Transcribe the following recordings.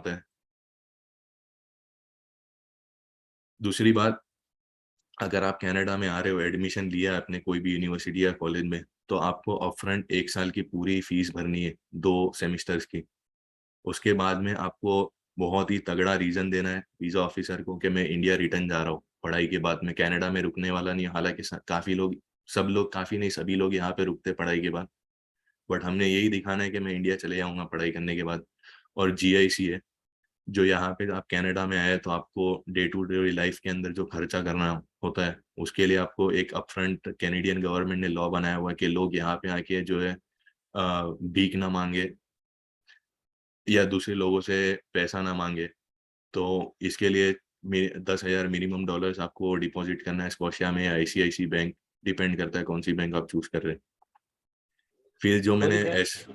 होता है। दूसरी बात, अगर आप कनाडा में आ रहे हो, एडमिशन लिया आपने कोई भी यूनिवर्सिटी या कॉलेज में, तो आपको अपफ्रंट 1 साल की पूरी फीस भरनी है, 2 सेमेस्टर्स की। उसके बाद में आपको बहुत ही तगड़ा रीजन देना है वीजा ऑफिसर को कि मैं इंडिया रिटर्न जा रहा हूँ पढ़ाई के बाद, में कनाडा में रुकने वाला नहीं। हालांकि काफी लोग, सब लोग, काफी नहीं सभी लोग यहाँ पे रुकते पढ़ाई के बाद, बट हमने यही दिखाना है कि मैं इंडिया चले जाऊंगा पढ़ाई करने के बाद। और जीआईसी है, जो यहाँ पे आप कनाडा में आए तो आपको डे टू डे लाइफ के अंदर जो खर्चा करना होता है, उसके लिए आपको एक अपफ्रंट कैनेडियन गवर्नमेंट ने लॉ बनाया हुआ है कि लोग यहाँ पे आके जो है भीख ना मांगे या दूसरे लोगों से पैसा ना मांगे। तो इसके लिए 10,000 मिनिमम डॉलर्स आपको डिपॉजिट करना है स्कॉशिया में या आईसीआईसी बैंक, डिपेंड करता है कौन सी बैंक आप चूज कर रहे हैं। फिर जो मैंने Sorry, sir.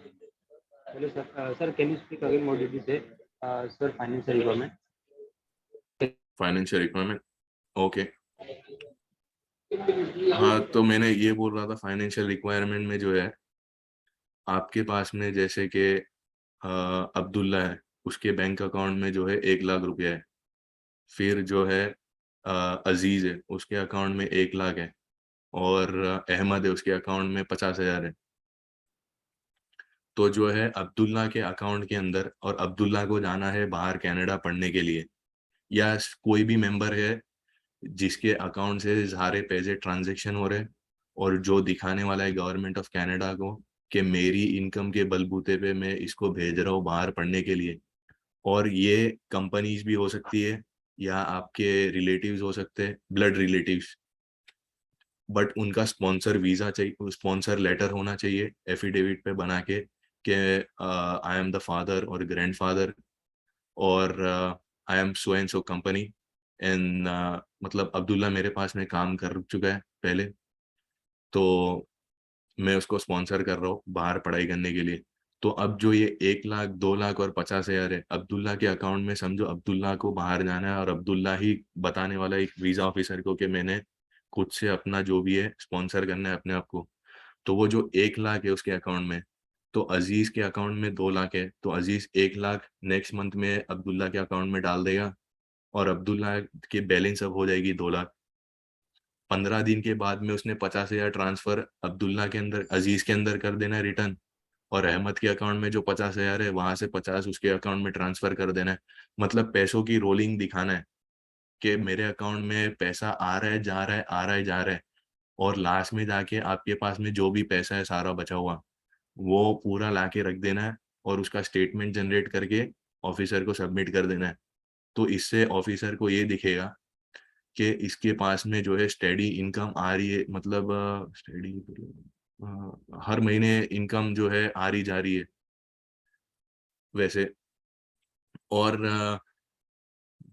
Hello, sir. Sir, can you speak again? What did you say? Sir, financial requirement. Financial requirement, okay. हाँ, तो मैंने ये बोल रहा था फाइनेंशियल रिक्वायरमेंट में जो है आपके पास में, जैसे कि अब्दुल्ला है, उसके बैंक अकाउंट में जो है 1 लाख रुपया है। फिर जो है अजीज है, उसके अकाउंट में 1 लाख है। और अहमद है, उसके अकाउंट में 50,000 है। तो जो है अब्दुल्ला के अकाउंट के अंदर, और अब्दुल्ला को जाना है बाहर कनाडा पढ़ने के लिए, या कोई भी मेंबर है जिसके अकाउंट से सारे पैसे ट्रांजैक्शन हो रहे हैं और जो दिखाने वाला है गवर्नमेंट ऑफ कनाडा को कि मेरी इनकम के बलबूते पे मैं इसको भेज रहा हूँ बाहर पढ़ने के लिए। और ये कंपनीज भी हो सकती है या आपके रिलेटिव्स हो सकते हैं, ब्लड रिलेटिव्स, बट उनका स्पॉन्सर वीजा चाहिए, स्पॉन्सर लेटर होना चाहिए एफिडेविट पे बना के कि आई एम द फादर और ग्रैंडफादर, और I am so and so company and, मतलब अब्दुल्ला मेरे पास में काम कर चुका है पहले, तो मैं उसको स्पॉन्सर कर रहा हूँ बाहर पढ़ाई करने के लिए। तो अब जो ये 1 लाख, 2 लाख और 50,000 है अब्दुल्ला के अकाउंट में, समझो अब्दुल्ला को बाहर जाना है और अब्दुल्ला ही बताने वाला है एक वीजा ऑफिसर को कि मैंने खुद से अपना जो भी है स्पॉन्सर करना है अपने आप को। तो वो जो 1 लाख है उसके अकाउंट में, तो अजीज के अकाउंट में 2 लाख है, तो अजीज 1 लाख नेक्स्ट मंथ में अब्दुल्ला के अकाउंट में डाल देगा और अब्दुल्ला की बैलेंस अब हो जाएगी 2 लाख। 15 दिन के बाद में उसने 50,000 ट्रांसफर अब्दुल्ला के अंदर, अजीज के अंदर कर देना है रिटर्न, और अहमद के अकाउंट में जो 50,000 है वहां से 50 उसके अकाउंट में ट्रांसफर कर देना है। मतलब पैसों की रोलिंग दिखाना है कि मेरे अकाउंट में पैसा आ रहा है, जा रहा है, आ रहा है, जा रहा है। और लास्ट में जाके आपके पास में जो भी पैसा है सारा बचा हुआ, वो पूरा ला के रख देना है और उसका स्टेटमेंट जनरेट करके ऑफिसर को सबमिट कर देना है। तो इससे ऑफिसर को ये दिखेगा कि इसके पास में जो है स्टेडी इनकम आ रही है, मतलब स्टेडी, हर महीने इनकम जो है आ रही जा रही है वैसे। और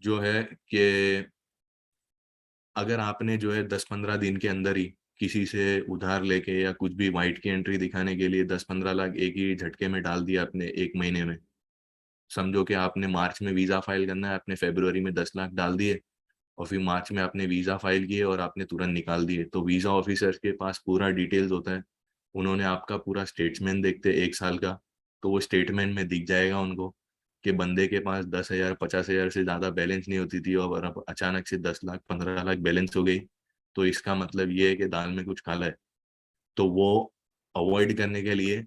जो है कि अगर आपने जो है 10-15 दिन के अंदर ही किसी से उधार लेके या कुछ भी वाइट की एंट्री दिखाने के लिए 10-15 लाख एक ही झटके में डाल दिया अपने 1 महीने में, समझो कि आपने मार्च में वीजा फाइल करना है, आपने फरवरी में 10 लाख डाल दिए और फिर मार्च में आपने वीजा फाइल किए और आपने तुरंत निकाल दिए, तो वीजा ऑफिसर के पास पूरा डिटेल्स होता है। उन्होंने आपका पूरा स्टेटमेंट देखते 1 साल का, तो वो स्टेटमेंट में दिख जाएगा उनको कि बंदे के पास 10,000 50,000 से ज्यादा बैलेंस नहीं होती थी और अब अचानक से 10 लाख 15 लाख बैलेंस हो गई। तो इसका मतलब ये है कि दाल में कुछ काला है। तो वो अवॉइड करने के लिए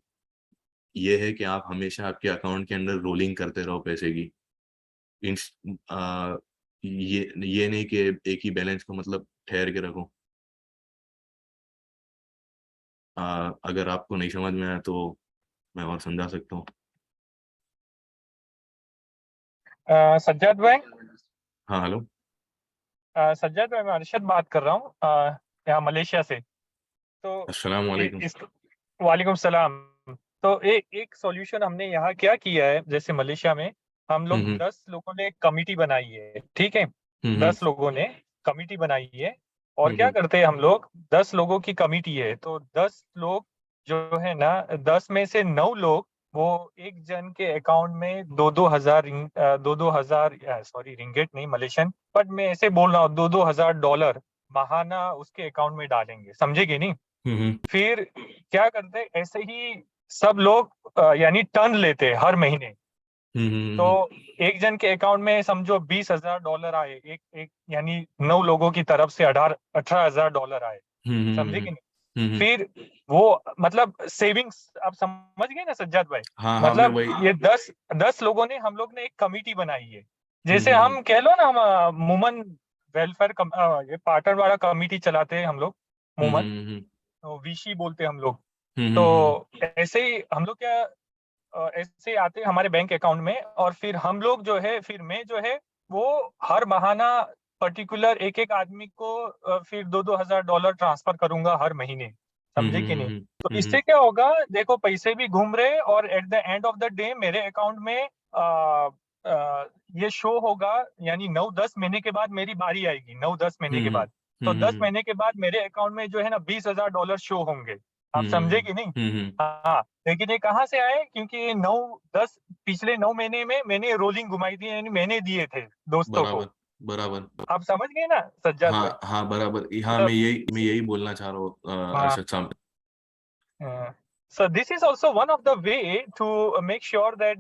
ये है कि आप हमेशा आपके अकाउंट के अंदर रोलिंग करते रहो पैसे की। इंस ये नहीं कि एक ही बैलेंस को मतलब ठहर के रखो। अगर आपको नहीं समझ में आया तो मैं और समझा सकता हूँ। सज्जाद भाई, हाँ, हेलो। सज्जाद भाई, मैं अरशद बात कर रहा हूँ यहाँ मलेशिया से। तो अस्सलाम वालेकुम। इस वालेकुम सलाम। तो एक सॉल्यूशन हमने यहाँ क्या किया है, जैसे मलेशिया में हम लोग हम्म 10 लोगों ने कमिटी बनाई है, ठीक है। हम्म 10 लोगों ने कमिटी बनाई है और क्या हम्म करते हैं हम लोग, 10 लोगों की कमिटी है तो 10 लोग जो है ना, 10 में से 9 लोग वो एक जन के अकाउंट में 2-2 हजार सॉरी रिंगेट नहीं मलेशियन, बट मैं ऐसे बोल रहा हूँ 2-2 हजार डॉलर महाना उसके अकाउंट में डालेंगे, समझेगे नहीं। हम्म फिर क्या करते हैं, ऐसे ही सब लोग यानी टर्न लेते हैं हर महीने, तो एक जन के अकाउंट में समझो $20,000 आए, एक यानी 9 लोगों की तरफ से $18,000 आए, समझे कि नहीं? फिर वो मतलब सेविंग्स, आप समझ गए ना सज्जाद भाई? हाँ हाँ, मैं मतलब वही। ये 10 लोगों ने, हम लोग ने एक कमिटी बनाई है, जैसे हम कह लो ना, हम वुमन वेलफेयर ये पार्टनर वाला कमिटी चलाते हैं हम लोग, वुमन विशी बोलते हैं हम लोग। तो ऐसे ही हम लोग क्या, ऐसे आते हैं हमारे बैंक अकाउंट में, और फिर हम लोग जो है, फिर मैं जो है वो हर महीना पर्टिकुलर एक एक आदमी को फिर $2,000 ट्रांसफर करूंगा हर महीने, समझे कि नहीं? तो इससे क्या होगा, देखो पैसे भी घूम रहे, और at the end of the day मेरे अकाउंट में ये शो होगा, यानी 9-10 महीने के बाद मेरी बारी आएगी, 9-10 महीने के बाद। तो 10 महीने के बाद मेरे अकाउंट में जो है ना $20,000 शो होंगे, आप समझे कि नहीं? हाँ, लेकिन ये कहाँ से आए? क्योंकि 9-10 पिछले 9 महीने में मैंने रोलिंग घुमाई थी, यानी मैंने दिए थे दोस्तों को। बराबर बराबर। आप समझ गए ना सज्जाद भाई? हाँ हाँ बराबर, हाँ मतलब मैं यही बोलना चाह रहा हूँ हाँ, अरशद साहब। so this is also one of the way to make sure that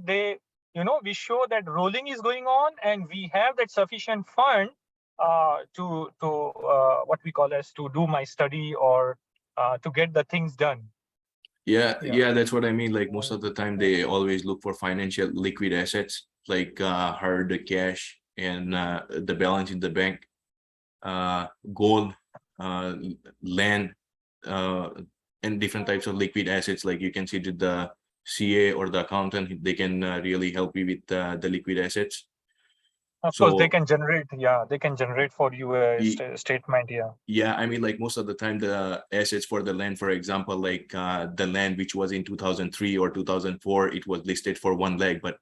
we show that rolling is going on, and we have that sufficient fund to what we call as to do my study, or to get the things done. Yeah, that's what I mean. Like most of the time, they always look for financial liquid assets, like hard cash and the balance in the bank, gold, uh, land, uh, and different types of liquid assets. Like you can see that the CA or the accountant, they can really help you with the liquid assets. Of course, they So can generate. Yeah, they can generate for you a statement. Yeah. yeah, I mean, like most of the time, the assets for the land, for example, like the land which was in 2003 or 2004, it was listed for 1 lakh, but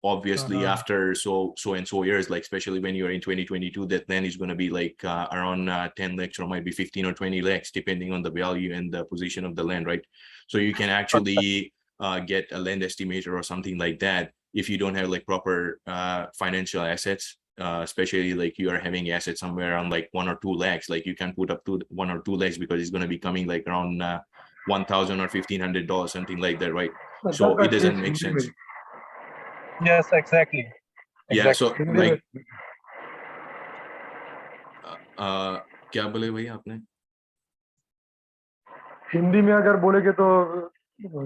obviously after so and so years, like especially when you're in 2022, that land is going to be like around 10 lakhs, or might be 15 or 20 lakhs, depending on the value and the position of the land, right? So you can actually get a land estimator or something like that if you don't have like proper financial assets, especially like you are having assets somewhere around like 1 or 2 lakhs. Like you can put up to 1 or 2 lakhs because it's going to be coming like around 1,000 or $1,500, something like that, right? So it doesn't make sense. Yes, exactly. Yeah, so Exactly. like क्या बोले भैया आपने? हिंदी में अगर बोलेगे तो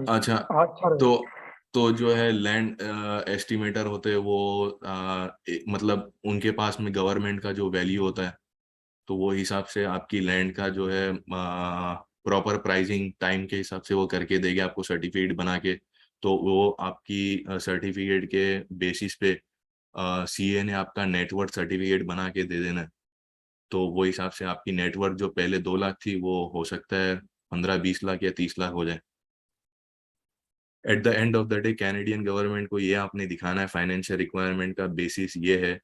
अच्छा, अच्छा रहेगा। तो जो है लैंड एस्टिमेटर होते हैं वो मतलब उनके पास में गवर्नमेंट का जो वैल्यू होता है, तो वो हिसाब से आपकी लैंड का जो है प्रॉपर प्राइसिंग टाइम के हिसाब से वो करके देगा आपको सर्टिफिकेट बना के। तो वो आपकी सर्टिफिकेट के बेसिस पे सीए ने आपका नेटवर्थ सर्टिफिकेट बना के दे देना है। तो वो हिसाब से आपकी नेटवर्थ जो पहले 2 लाख थी वो हो सकता है 15-20 लाख या 30 लाख हो जाए। At the end of the day Canadian government को ये आपने दिखाना है, फाइनेंशियल रिक्वायरमेंट का बेसिस ये है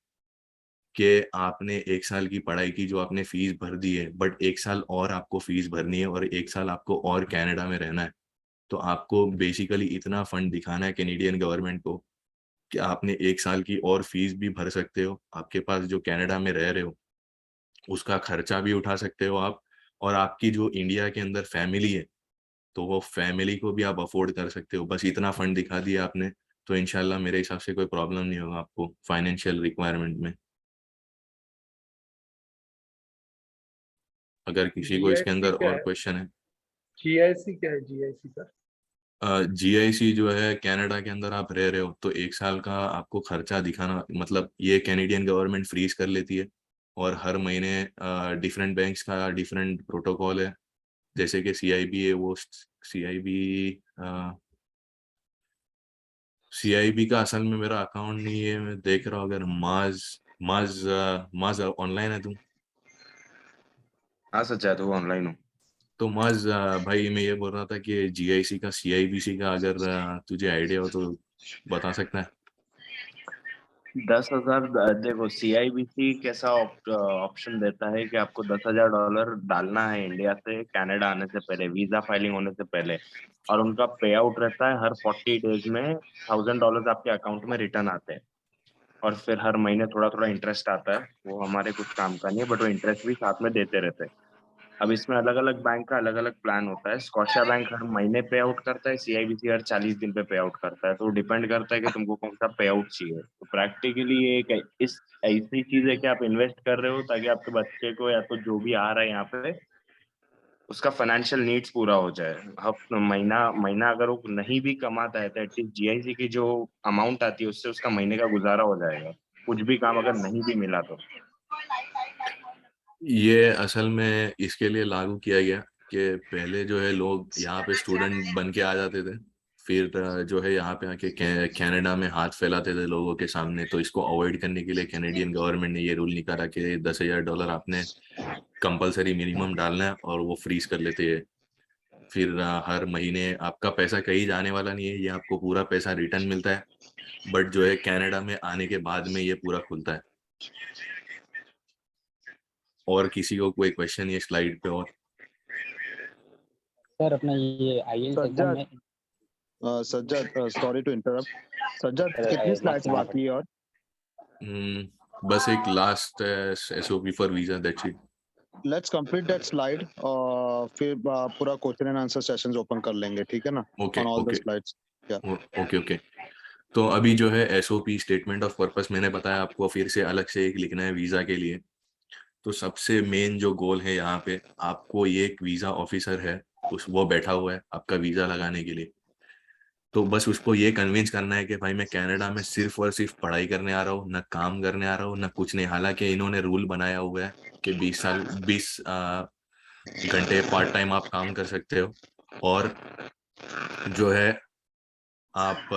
कि आपने 1 साल की पढ़ाई की जो आपने फीस भर दी है, बट 1 साल और आपको फीस भरनी है और 1 साल आपको और कनाडा में रहना है। तो आपको बेसिकली इतना फंड दिखाना है कैनेडियन गवर्नमेंट को कि आपने 1 साल की और फीस भी भर सकते हो, आपके पास जो कनाडा में रह रहे हो उसका खर्चा भी उठा सकते हो आप, और आपकी जो इंडिया के अंदर फैमिली है तो वो फैमिली को भी आप अफोर्ड कर सकते हो। बस इतना फंड दिखा दिया आपने तो इंशाल्लाह मेरे हिसाब से कोई प्रॉब्लम नहीं होगा आपको फाइनेंशियल रिक्वायरमेंट में। अगर किसी को इसके जीआईसी अंदर क्या और है? क्वेश्चन है। जीआईसी क्या है? GIC sir? जीआईसी जो है कनाडा के अंदर आप रह रहे हो तो 1 साल का आपको खर्चा दिखाना, मतलब ये कैनेडियन गवर्नमेंट फ्रीज कर लेती है, और हर महीने डिफरेंट बैंक्स का डिफरेंट प्रोटोकॉल है। जैसे कि सीआईबी है, वो सीआईबी का असल में मेरा अकाउंट नहीं है, मैं देख रहा हूँ। अगर माज माज माज ऑनलाइन है तुम? हाँ सज्जाद, वो ऑनलाइन हूँ। तो माज भाई मैं ये बोल रहा था कि जीआईसी का सीआईबीसी का अगर तुझे आइडिया हो तो बता सकता है। 10,000 देखो, CIBC कैसा ऑप्शन देता है कि आपको $10,000 डालना है इंडिया से कनाडा आने से पहले, वीजा फाइलिंग होने से पहले, और उनका पे आउट रहता है हर 40 डेज में $1,000 आपके अकाउंट में रिटर्न आते हैं, और फिर हर महीने थोड़ा थोड़ा इंटरेस्ट आता है। वो हमारे कुछ काम का नहीं है, बट वो इंटरेस्ट भी साथ में देते रहते हैं। अब इसमें अलग अलग बैंक का अलग अलग प्लान होता है। स्कॉशिया बैंक हर महीने पे आउट करता है, सीआईबीसी हर 40 दिन पे पे आउट करता है। तो डिपेंड करता है कि तुमको कौन सा पे आउट चाहिए। तो प्रैक्टिकली ये एक इस ऐसी चीज है कि आप इन्वेस्ट कर रहे हो ताकि आपके बच्चे को या तो जो भी आ रहा है यहाँ पे उसका फाइनेंशियल नीड्स पूरा हो जाए। हफ्ता महीना महीना अगर वो नहीं भी कमाता है तो एटलीस्ट जीआईसी की जो अमाउंट आती है उससे उसका महीने का गुजारा हो जाएगा, कुछ भी काम अगर नहीं भी मिला तो। ये असल में इसके लिए लागू किया गया कि पहले जो है लोग यहाँ पे स्टूडेंट बन के आ जाते थे, फिर जो है यहाँ पे आके कनाडा में हाथ फैलाते थे लोगों के सामने। तो इसको अवॉइड करने के लिए कैनेडियन गवर्नमेंट ने ये रूल निकाला कि $10,000 आपने कंपलसरी मिनिमम डालना है और वो फ्रीज कर लेते हैं। फिर हर महीने आपका पैसा कहीं जाने वाला नहीं है, ये आपको पूरा पैसा रिटर्न मिलता है। बट जो है कनाडा में आने के बाद में ये पूरा खुलता है। और किसी को कोई क्वेश्चन ये स्लाइड पे? और सर अपना ये आईएलटीएस एग्जाम सज्जाद, में Sajjad, sorry to interrupt. Sajjad, sir कितनी मार्क्स स्लाइड्स लगाना बाकी है? और बस एक last SOP for visa, that's it. Let's complete that slide और फिर पूरा question and answer sessions open कर लेंगे, ठीक है ना? Okay on all the okay slides. Okay okay. तो अभी जो है एसओपी स्टेटमेंट ऑफ पर्पस मैंने बताया आपको, फिर से अलग से एक लिखना है वीजा के लिए। तो सबसे मेन जो गोल है यहाँ पे, आपको ये एक वीजा ऑफिसर है वो बैठा हुआ है आपका वीजा लगाने के लिए। तो बस उसको ये कन्विंस करना है कि भाई मैं कनाडा में सिर्फ और सिर्फ पढ़ाई करने आ रहा हूँ, ना काम करने आ रहा हूँ, ना कुछ नहीं। हालांकि इन्होंने रूल बनाया हुआ है कि 20 घंटे पार्ट टाइम आप काम कर सकते हो, और जो है आप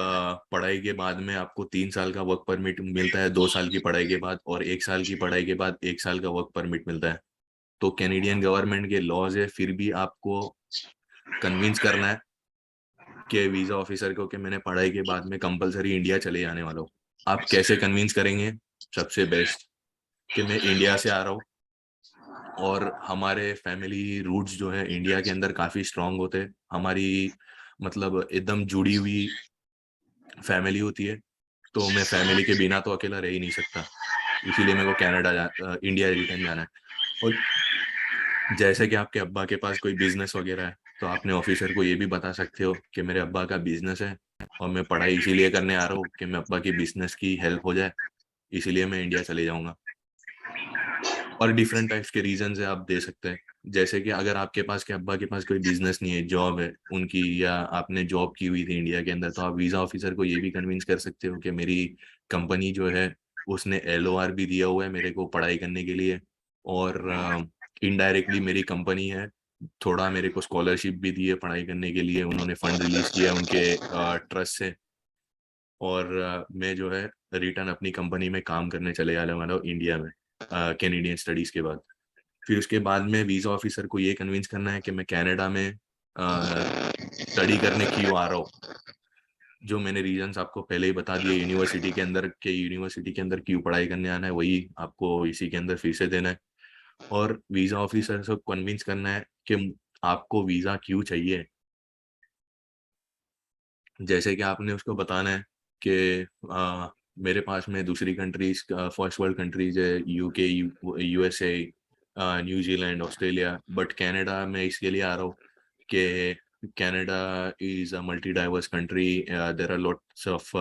पढ़ाई के बाद में आपको 3 साल का वर्क परमिट मिलता है, 2 साल की पढ़ाई के बाद, और 1 साल की पढ़ाई के बाद 1 साल का वर्क परमिट मिलता है। तो कैनेडियन गवर्नमेंट के लॉज है, फिर भी आपको कन्विंस करना है कि वीजा ऑफिसर को कि मैंने पढ़ाई के बाद में कंपलसरी इंडिया चले जाने वाला हूँ। आप कैसे कन्विंस करेंगे? सबसे बेस्ट कि मैं इंडिया से आ रहा हूँ और हमारे फैमिली रूट्स जो है इंडिया के अंदर काफी स्ट्रांग होते हैं। हमारी मतलब एकदम जुड़ी हुई फैमिली होती है, तो मैं फैमिली के बिना तो अकेला रह ही नहीं सकता, इसीलिए मेरे को इंडिया रिटर्न जाना है। और जैसे कि आपके अब्बा के पास कोई बिजनेस वगैरह है, तो आपने ऑफिसर को ये भी बता सकते हो कि मेरे अब्बा का बिजनेस है और मैं पढ़ाई इसीलिए करने आ रहा हूँ कि मैं अब्बा की बिजनेस की हेल्प हो जाए, इसीलिए मैं इंडिया चले जाऊंगा। और डिफरेंट टाइप्स के रीजंस है आप दे सकते हैं, जैसे कि अगर आपके पास के अब्बा के पास कोई बिजनेस नहीं है, जॉब है उनकी, या आपने जॉब की हुई थी इंडिया के अंदर, तो आप वीजा ऑफिसर को ये भी कन्विंस कर सकते हो कि मेरी कंपनी जो है उसने LOR भी दिया हुआ है मेरे को पढ़ाई करने के लिए, और इनडायरेक्टली मेरी कंपनी है, थोड़ा मेरे को स्कॉलरशिप भी दी है पढ़ाई करने के लिए, उन्होंने फंड रिलीज किया उनके ट्रस्ट से, और मैं जो है रिटर्न अपनी कंपनी में काम करने चले जाने वाला हूँ इंडिया में कैनेडियन स्टडीज के बाद। फिर उसके बाद में वीजा ऑफिसर को ये कन्विंस करना है कि मैं कनाडा में स्टडी करने क्यों आ रहा हूँ। जो मैंने रीजंस आपको पहले ही बता दिए यूनिवर्सिटी के अंदर क्यों पढ़ाई करने आना है, वही आपको इसी के अंदर फिर से देना है। और वीजा ऑफिसर से कन्विंस करना है कि आपको वीजा क्यों चाहिए। जैसे कि आपने उसको बताना है कि मेरे पास में दूसरी कंट्रीज, फर्स्ट वर्ल्ड कंट्रीज है, UK, USA, New Zealand, Australia, but Canada में इसके लिए आ रहा हूँ कि Canada is a multi diverse country, there are lots of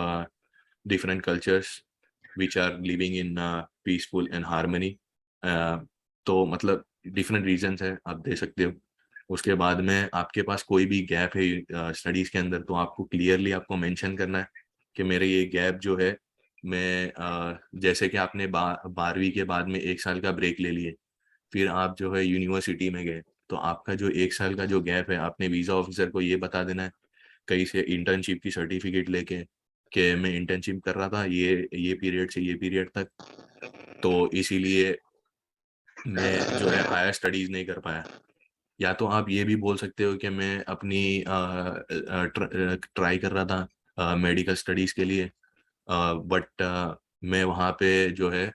different cultures which are living in peaceful and harmony. तो मतलब डिफरेंट रीजंस है, आप दे सकते हो। उसके बाद में आपके पास कोई भी गैप है स्टडीज के अंदर, तो आपको क्लियरली आपको मेंशन करना है कि मेरे ये गैप जो है, मैं जैसे कि आपने 12वीं के बाद में 1 साल का ब्रेक ले लिए, फिर आप जो है यूनिवर्सिटी में गए, तो आपका जो 1 साल का जो गैप है, आपने वीजा ऑफिसर को ये बता देना है कहीं से इंटर्नशिप की सर्टिफिकेट लेके कि मैं इंटर्नशिप कर रहा था ये पीरियड से ये पीरियड तक, तो इसीलिए मैं जो है हायर स्टडीज नहीं कर पाया। या तो आप ये भी बोल सकते हो कि मैं अपनी ट्राई कर रहा था मेडिकल स्टडीज के लिए, बट मैं वहाँ पे जो है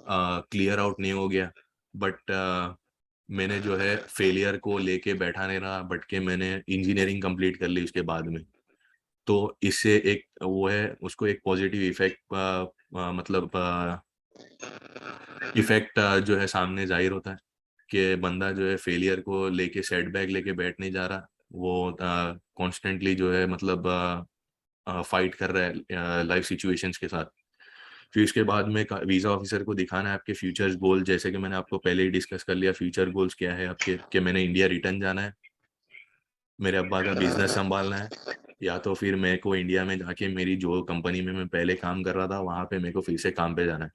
क्लियर आउट नहीं हो गया, बट मैंने जो है फेलियर को लेके बैठा नहीं रहा, बट के मैंने इंजीनियरिंग कंप्लीट कर ली उसके बाद में। तो इससे एक वो है, उसको एक पॉजिटिव इफेक्ट मतलब इफेक्ट जो है सामने जाहिर होता है कि बंदा जो है फेलियर को लेके सेटबैक लेके बैठ नहीं जा रहा, वो कॉन्स्टेंटली जो है मतलब फाइट कर रहा है लाइफ सिचुएशंस के साथ। फिर इसके बाद में वीज़ा ऑफिसर को दिखाना है आपके फ्यूचर्स गोल, जैसे कि मैंने आपको पहले ही डिस्कस कर लिया, फ्यूचर गोल्स क्या है आपके, कि मैंने इंडिया रिटर्न जाना है, मेरे अब्बा का बिजनेस संभालना है, या तो फिर मेरे को इंडिया में जाके मेरी जो कंपनी में मैं पहले काम कर रहा था वहाँ पे मेरे को फिर से काम पे जाना है।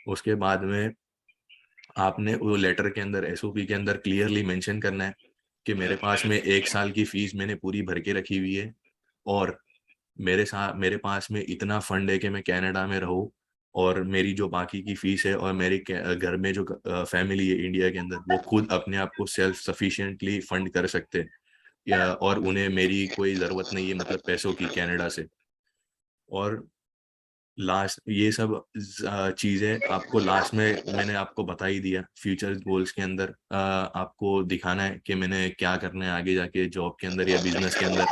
उसके बाद में आपने वो लेटर के अंदर, एसओपी के अंदर क्लियरली मेंशन करना है कि मेरे पास में 1 साल की फीस मैंने पूरी भर के रखी हुई है, और मेरे पास में इतना फंड है कि मैं कनाडा में रहूं, और मेरी जो बाकी की फीस है और मेरे घर में जो फैमिली है इंडिया के अंदर, वो खुद अपने आप को सेल्फ सफिशिएंटली फंड कर सकते हैं, या और उन्हें मेरी कोई ज़रूरत नहीं है मतलब पैसों की कनाडा से। और लास्ट ये सब चीज़ें आपको लास्ट में मैंने आपको बता ही दिया। फ्यूचर गोल्स के अंदर आपको दिखाना है कि मैंने क्या करना है आगे जाके जॉब के अंदर या बिजनेस के अंदर,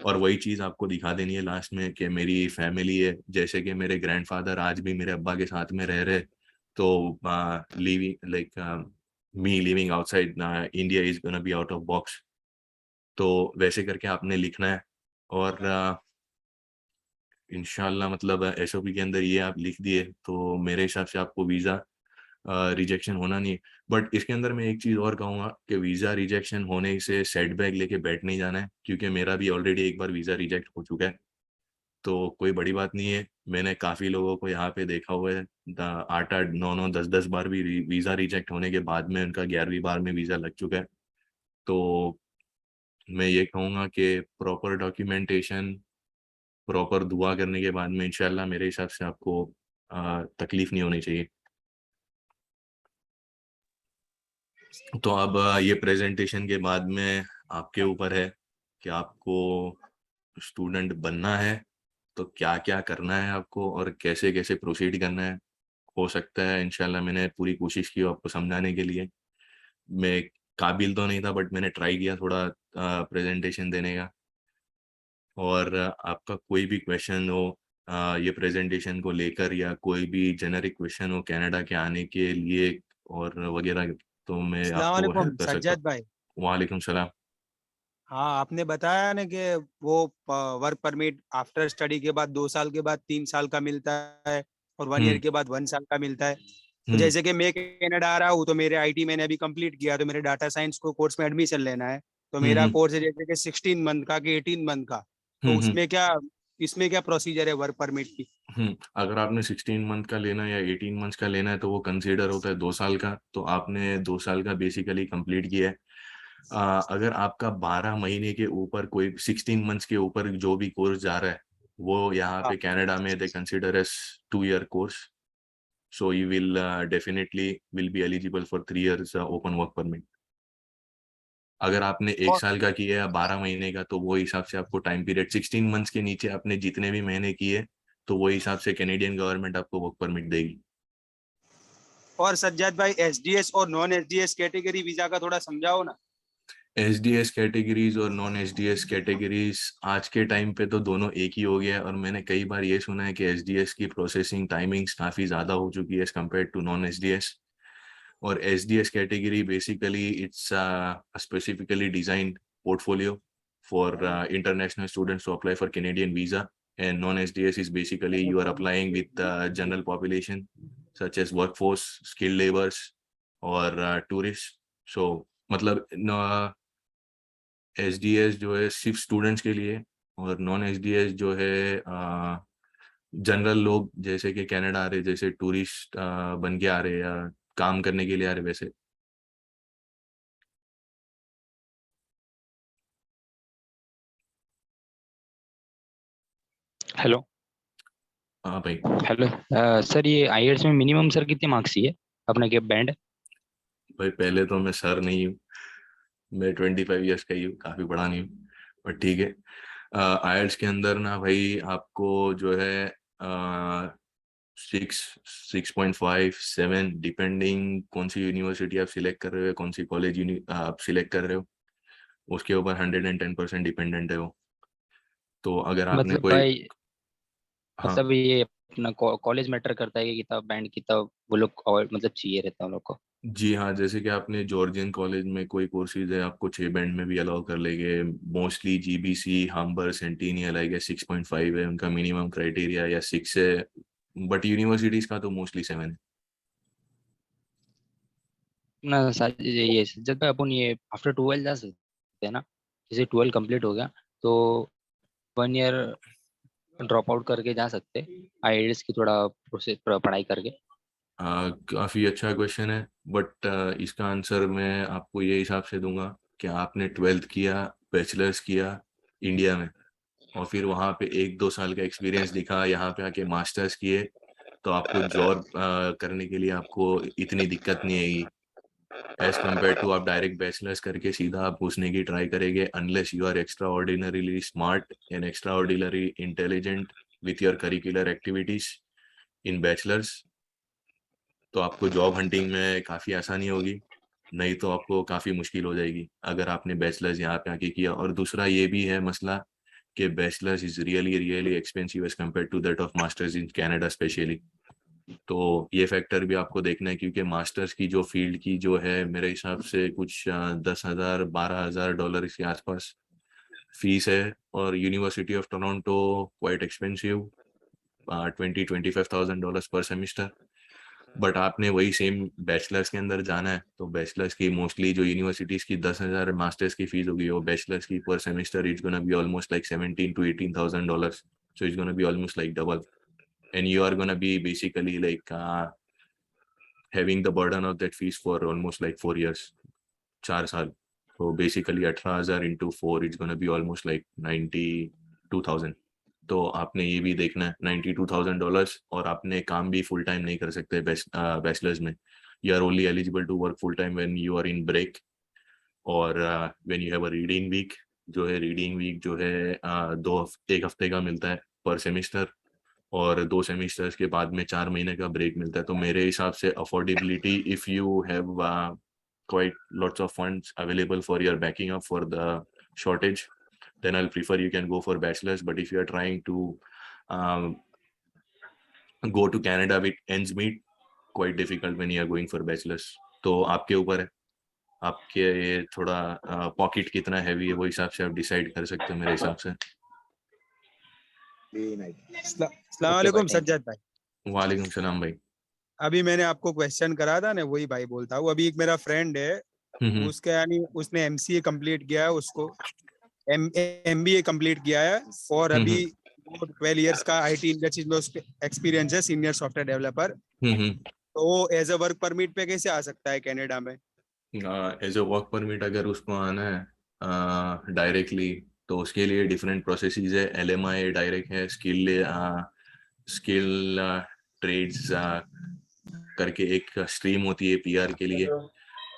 और वही चीज़ आपको दिखा देनी है लास्ट में कि मेरी फैमिली है, जैसे कि मेरे ग्रैंडफादर आज भी मेरे अब्बा के साथ में रह रहे, तो living like me living outside India is gonna be out of box. तो वैसे करके आपने लिखना है, और इंशाल्लाह मतलब एसओपी के अंदर ये आप लिख दिए तो मेरे हिसाब से आपको वीज़ा रिजेक्शन होना नहीं है। बट इसके अंदर मैं एक चीज़ और कहूँगा कि वीज़ा रिजेक्शन होने से सेटबैक लेके बैठ नहीं जाना है, क्योंकि मेरा भी ऑलरेडी एक बार वीज़ा रिजेक्ट हो चुका है, तो कोई बड़ी बात नहीं है। मैंने काफ़ी लोगों को यहाँ पे देखा हुआ है, 8-8, 9-9, 10-10 बार भी वीज़ा रिजेक्ट होने के बाद में उनका 11वीं बार में वीज़ा लग चुका है। तो मैं ये कहूँगा कि प्रॉपर डॉक्यूमेंटेशन, प्रॉपर दुआ करने के बाद में इंशाल्लाह मेरे हिसाब से आपको तकलीफ नहीं होनी चाहिए। तो अब ये प्रेजेंटेशन के बाद में आपके ऊपर है कि आपको स्टूडेंट बनना है तो क्या-क्या करना है आपको और कैसे-कैसे प्रोसीड करना है। हो सकता है इंशाल्लाह मैंने पूरी कोशिश की हो आपको समझाने के लिए। मैं काबिल तो नहीं था बट मैंने ट्राई किया थोड़ा प्रेजेंटेशन देने का। और आपका कोई भी क्वेश्चन हो ये प्रेजेंटेशन को लेकर, या कोई भी जेनेरिक क्वेश्चन हो कनाडा के आने के लिए और वगैरह, तो मैं अस्सलाम आपको वालेकुम हेल्प कर सकता सज्जाद हूँ। भाई। वालेकुम सलाम। हाँ, आपने बताया ना कि वो वर्क परमिट आफ्टर स्टडी के बाद 2 साल के बाद 3 साल का मिलता है और 1 ईयर हुँ, के बाद 1 साल का मिलता है। तो हुँ, जैसे कि मैं कनाडा आ रहा हूँ तो मेरे आईटी मैंने अभी कंप्लीट किया, तो मेरे डाटा साइंस को कोर्स में एडमिशन लेना है। तो हुँ, मेरा हुँ, कोर्स है जैसे कि 16 मंथ का कि 18 मंथ का। तो हुँ, हुँ, इसमें क्या प्रोसीजर है वर्क परमिट की? हुँ। अगर आपने 16 मंथ का लेना है या 18 मंथ्स का लेना है तो वो कंसीडर होता है 2 साल का, तो आपने 2 साल का बेसिकली कंप्लीट किया है। अगर आपका 12 महीने के ऊपर कोई 16 मंथ्स के ऊपर जो भी कोर्स जा रहा है, वो यहाँ हाँ। पे कनाडा में दे consider as 2 year course. So you will definitely will be eligible for 3 years open work permit. अगर आपने 1 और साल का किया या 12 महीने का, तो वो हिसाब से आपको टाइम पीरियड 16 मंथ्स के नीचे आपने जितने भी महीने किए, तो वो हिसाब से कैनेडियन गवर्नमेंट आपको वर्क परमिट देगी। और सज्जाद भाई, एसडीएस और नॉन एसडीएस कैटेगरी वीजा का थोड़ा समझाओ ना। एसडीएस कैटेगरीज और नॉन एसडीएस कैटेगरीज आज के टाइम पे तो दोनों एक ही हो गया है, और मैंने कई बार ये सुना है कि एसडीएस की प्रोसेसिंग टाइमिंग्स काफ़ी ज़्यादा हो चुकी है as compared to non SDS. और SDS category basically it's specifically designed portfolio for international students to apply for Canadian visa, and non-SDS is basically you are applying with the general population such as workforce, skilled laborers or tourists. So मतलब SDS जो है सिर्फ students के लिए, और non SDS जो है general लोग जैसे कि कनाडा आ रहे, जैसे टूरिस्ट बन के आ रहे या काम करने के लिए आ रहे वैसे। हेलो। हाँ भाई। हेलो। सर ये आईएलटीएस में मिनिमम सर कितने मार्क्स चाहिए अपने के बैंड? भाई पहले तो मैं सर नहीं हूँ, मैं 25 ईयर्स का ही हूँ, काफ़ी बड़ा नहीं हूँ, बट ठीक है। आईएलटीएस के अंदर ना भाई आपको जो है 6, 6.5, 7 डिपेंडिंग कौन सी यूनिवर्सिटी आप सिलेक्ट कर रहे हो, कौन सी कॉलेज आप सिलेक्ट कर रहे हो, उसके ऊपर 110% डिपेंडेंट है वो। तो अगर आपने मतलब कोई, भाई, हाँ मतलब ये अपना कॉलेज मैटर करता है कि कितना बैंड कितना वो लोग मतलब चाहिए रहता है उन लोग को? जी हाँ, जैसे कि आपने जॉर्जियन कॉलेज में कोई कोर्सेज है आपको 6 बैंड में भी अलाउ कर लेंगे। Mostly GBC, Humber, Centennial I guess 6.5 है उनका मिनिमम क्राइटेरिया, या 6 है, बट यूनिवर्सिटीज का तो मोस्टली 7 है। ना ये जब पे अपन ये आफ्टर 12 जा सकते हैं ना, जैसे 12 कंप्लीट हो गया तो 1 ईयर ड्रॉप आउट करके जा सकते हैं आईएलटीएस की थोड़ा प्रोसेस पढ़ाई करके? काफ़ी अच्छा क्वेश्चन है, बट इसका आंसर मैं आपको ये हिसाब से दूंगा कि आपने 12th किया, बैचलर्स किया इंडिया में, और फिर वहाँ पे 1-2 साल का एक्सपीरियंस दिखा, यहाँ पे आके मास्टर्स किए, तो आपको जॉब करने के लिए आपको इतनी दिक्कत नहीं आएगी एज कम्पेयर टू आप डायरेक्ट बैचलर्स करके सीधा आप घुसने की ट्राई करेंगे, unless you are extraordinarily smart and extraordinary intelligent with your curricular activities in bachelors, तो आपको जॉब हंटिंग में काफ़ी आसानी होगी, नहीं तो आपको काफ़ी मुश्किल हो जाएगी अगर आपने बैचलर्स यहाँ पे आके किया। और दूसरा ये भी है मसला कि bachelors is really really expensive as compare to that of masters in Canada specially. तो ये फैक्टर भी आपको देखना है, क्योंकि मास्टर्स की जो फील्ड की जो है मेरे हिसाब से कुछ 10,000 12,000 डॉलर के आसपास फीस है, और university of Toronto quite expensive, 20-25,000 dollars पर सेमिस्टर। बट आपने वही सेम बैचलर्स के अंदर जाना है तो बैचलर्स की मोस्टली जो यूनिवर्सिटीज़ की 10,000 मास्टर्स की फीस होगी, वो बैचलर्स की पर semester it's gonna be almost like 17,000 to 18,000 dollars, so it's gonna be almost like double, and you are going to be basically like having the burden of that fees for almost like 4 years, 4 साल। so basically 18,000 into 4 it's going to be almost like 92,000। तो आपने ये भी देखना है $92,000, और आपने काम भी फुल टाइम नहीं कर सकते बैचलर्स में। You are only eligible to work full time when you are in break, और when you have a reading week, जो है रीडिंग वीक जो है 1 हफ्ते का मिलता है पर सेमिस्टर, और 2 सेमिस्टर्स के बाद में 4 महीने का ब्रेक मिलता है। तो मेरे हिसाब से affordability, if you have quite lots of funds available for your backing up for the shortage, then I'll prefer you can go for bachelor's. But if you are trying to um, go to Canada with ends meet, quite difficult when you are going for bachelor's। तो आपके ऊपर है, आपके ये थोड़ा pocket कितना heavy है वो हिसाब से आप डिसाइड कर सकते हो मेरे हिसाब से। अस्सलाम वालेकुम सज्जाद भाई। वालेकुम सलाम भाई। अभी मैंने आपको क्वेश्चन करा था ना, वही भाई बोलता हूँ। अभी एक मेरा फ्रेंड है, उसके यानी उसने एमसीए कंप्लीट किया है, उसको एमबीए कंप्लीट किया है, और अभी 12 इयर्स का आईटी इंडस्ट्री में एक्सपीरियंस है, सीनियर सॉफ्टवेयर डेवलपर। तो वो एज अ वर्क परमिट पे कैसे आ सकता है कनाडा में? एज अ वर्क परमिट अगर उसको आना है डायरेक्टली, तो उसके लिए डिफरेंट प्रोसेसेस है। एलएमआई डायरेक्ट है, स्किल ट्रेड्स करके एक स्ट्रीम होती है पीआर के लिए,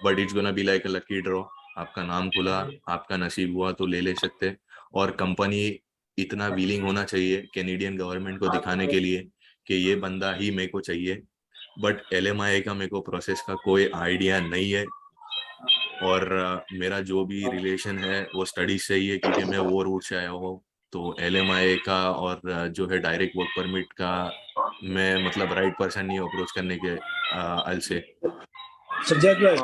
but it's gonna be like a lucky draw. आपका नाम खुला, आपका नसीब हुआ तो ले सकते। और कंपनी इतना विलिंग होना चाहिए कैनेडियन गवर्नमेंट को दिखाने के लिए कि ये बंदा ही मेरे को चाहिए। बट एलएमआई का मेरे को प्रोसेस का कोई आइडिया नहीं है, और मेरा जो भी रिलेशन है वो स्टडीज से ही है, क्योंकि मैं वो रूट से आया हूँ। तो एलएमआई का और जो है डायरेक्ट वर्क परमिट का मैं मतलब राइट पर्सन नहीं अप्रोच करने के अल से। सज्जाद भाई,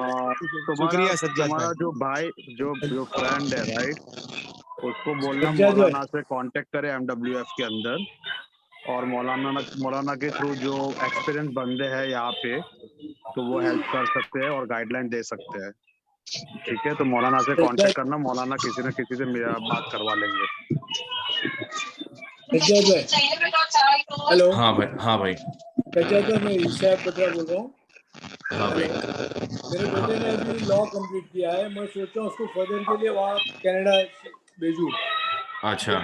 शुक्रिया सज्जाद तुम्हारा भाई। जो फ्रेंड है राइट, उसको बोलना सज्जाद भाई। मौलाना से कांटेक्ट करे एमडब्ल्यूएफ के अंदर, और मौलाना के थ्रू जो एक्सपीरियंस बंदे हैं यहाँ पे, तो वो हेल्प कर सकते हैं और गाइडलाइन दे सकते हैं। ठीक है, तो मौलाना से कांटेक्ट करना, मौलाना किसी न किसी से मेरा बात करवा लेंगे। सज्जाद भाई, हेलो। हाँ भाई, हाँ भाई। सज्जाद भाई, मैं ईशाक बत्रा बोल रहा हूँ। हाँ भाई। मेरे बेटे ने अभी लॉ कंप्लीट किया है, मैं सोच रहा हूँ उसको फर्दर के लिए वहाँ कनाडा भेजूँ। अच्छा।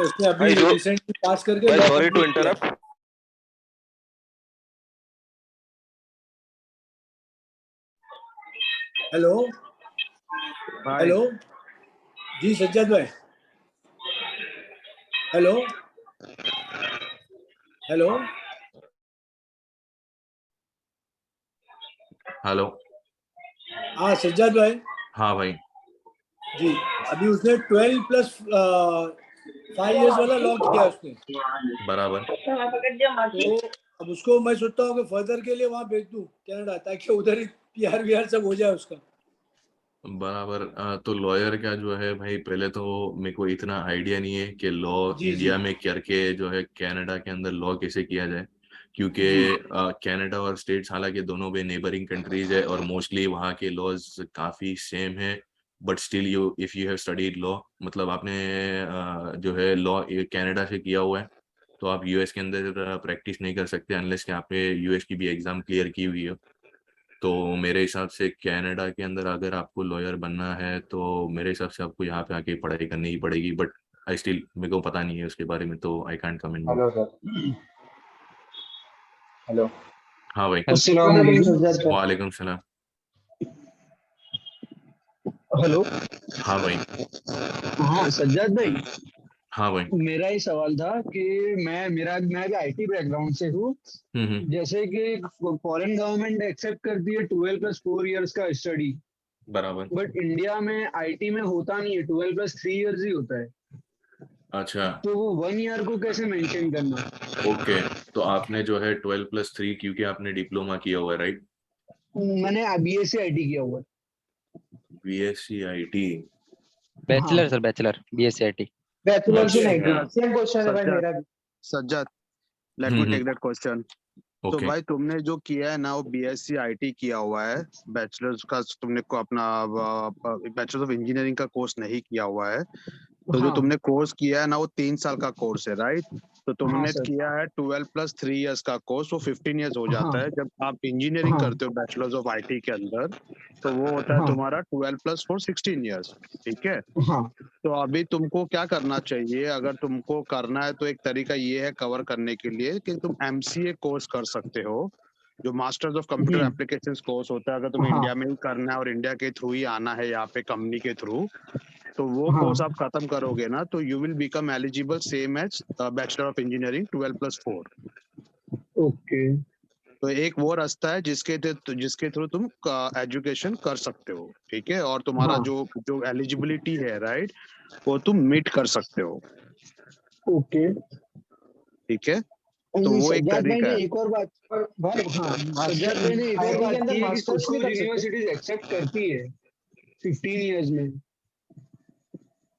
उसने अभी रिसेंटली पास करके लॉ सॉरी टू कंप्लीट किया। इंटरप्ट। हेलो हेलो जी सज्जाद भाई, हेलो हेलो हेलो। हाँ सज्जाद भाई। हाँ भाई। जी, अभी उसने 12 प्लस 5 years वाला लॉ किया उसने। बराबर। तो अब उसको मैं सोचता हूँ कि फर्दर के लिए वहाँ भेज दूँ कनाडा, ताकि उधर ही PR VR सब हो जाए उसका। बराबर। तो लॉयर का जो है भाई, पहले तो मेरे को इतना आइडिया नहीं है कि लॉ जी, इंडिया जी। में करके जो है कनाडा के अंदर लॉ कैसे किया जाए, क्योंकि कनाडा और स्टेट्स हालांकि दोनों भी नेबरिंग कंट्रीज है और मोस्टली वहाँ के लॉज काफी सेम है। But still you if you have studied law, मतलब आपने जो है लॉ कनाडा से किया हुआ है, तो आप यूएस के अंदर प्रैक्टिस नहीं कर सकते अनलेस कि आपने यूएस की भी एग्जाम क्लियर की हुई हो। तो मेरे हिसाब से कनाडा के अंदर अगर आपको लॉयर बनना है तो मेरे हिसाब से आपको यहाँ पे आके पढ़ाई करनी ही पड़ेगी। बट आई स्टिल, मेरे को पता नहीं है उसके बारे में, तो I can't comment. Hello sir. Hello. हाँ भाई। अस्सलाम वालेकुम। वालेकुम सलाम। हेलो। हाँ भाई। हाँ सज्जाद भाई, हाँ भाई। मेरा ही सवाल था कि मैं भी IT बैकग्राउंड से हूँ। जैसे कि फॉरेन गवर्नमेंट एक्सेप्ट करती है 12+4 इयर्स का स्टडी, बराबर। बट इंडिया में IT में होता नहीं है, 12+3 इयर्स ही होता है। अच्छा। तो वो 1 ईयर को कैसे मेंटेन करना? ओके, तो आपने जो है 12+3 क्योंकि आपने डिप्लोमा किया हुआ है, राइट? मैंने BSc IT किया हुआ है। BSc IT। Bachelor sir, bachelor BSc IT। Bachelor Okay. In IT। Same question है भाई सज्जाद मेरा भी। Sajjad let me take that question. तो ओके। भाई तुमने जो किया है ना वो BSc IT किया हुआ है, बैचलर्स का तुमने को अपना बैचलर्स ऑफ इंजीनियरिंग का कोर्स नहीं किया हुआ है। तो जो हाँ तुमने कोर्स किया है ना वो 3 साल का कोर्स है, राइट? तो हाँ तुमने सर। किया है 12+3 इयर्स का कोर्स, वो 15 इयर्स हो हाँ जाता है। जब आप इंजीनियरिंग हाँ करते हो बैचलर्स ऑफ IT के अंदर, तो वो होता है हाँ तुम्हारा 12+4 16 इयर्स, ठीक है? हाँ तो अभी तुमको क्या करना चाहिए, अगर तुमको करना है तो एक तरीका ये है कवर करने के लिए कि तुम MCA कोर्स कर सकते हो, जो masters of computer applications course होता है। अगर तुम्हें हाँ इंडिया में ही करना है और इंडिया के थ्रू ही आना है यहाँ पे कंपनी के थ्रू, तो वो हाँ। कोर्स आप खत्म करोगे ना तो you will become eligible same as bachelor of engineering 12+4। Okay. तो एक वो रास्ता है जिसके थ्रू तुम एजुकेशन कर सकते हो, ठीक है? और तुम्हारा हाँ। जो एलिजिबिलिटी है, राइट, वो तुम मीट कर सकते हो, ओके। ठीक है? तो वो एक सज्जाद भाई तरीका ने है। एक और बात, भाई हाँ, सज्जाद भाई ने एक और बात की है कि कुछ यूनिवर्सिटीज एक्सेप्ट करती है 15 इयर्स में।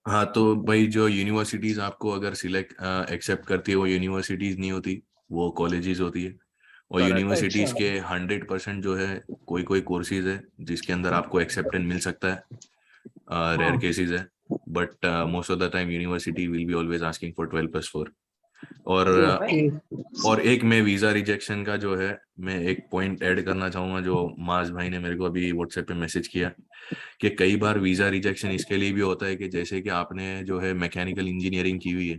हाँ, तो भाई जो यूनिवर्सिटीज आपको अगर एक्सेप्ट करती है वो यूनिवर्सिटीज नहीं होती, वो कॉलेजेस होती है। और Correct. यूनिवर्सिटीज अच्छा। के 100% जो है कोई कोर्सेज है जिसके अंदर आपको एक्सेप्टेंस मिल सकता है, रेयर हाँ। केसेस है। But most of the time university will be always asking for 12+4। और ओके। और एक मैं वीजा रिजेक्शन का जो है, मैं एक पॉइंट ऐड करना चाहूंगा जो माज भाई ने मेरे को अभी व्हाट्सएप पे मैसेज किया, कि कई बार वीजा रिजेक्शन इसके लिए भी होता है कि जैसे कि आपने जो है मैकेनिकल इंजीनियरिंग की हुई है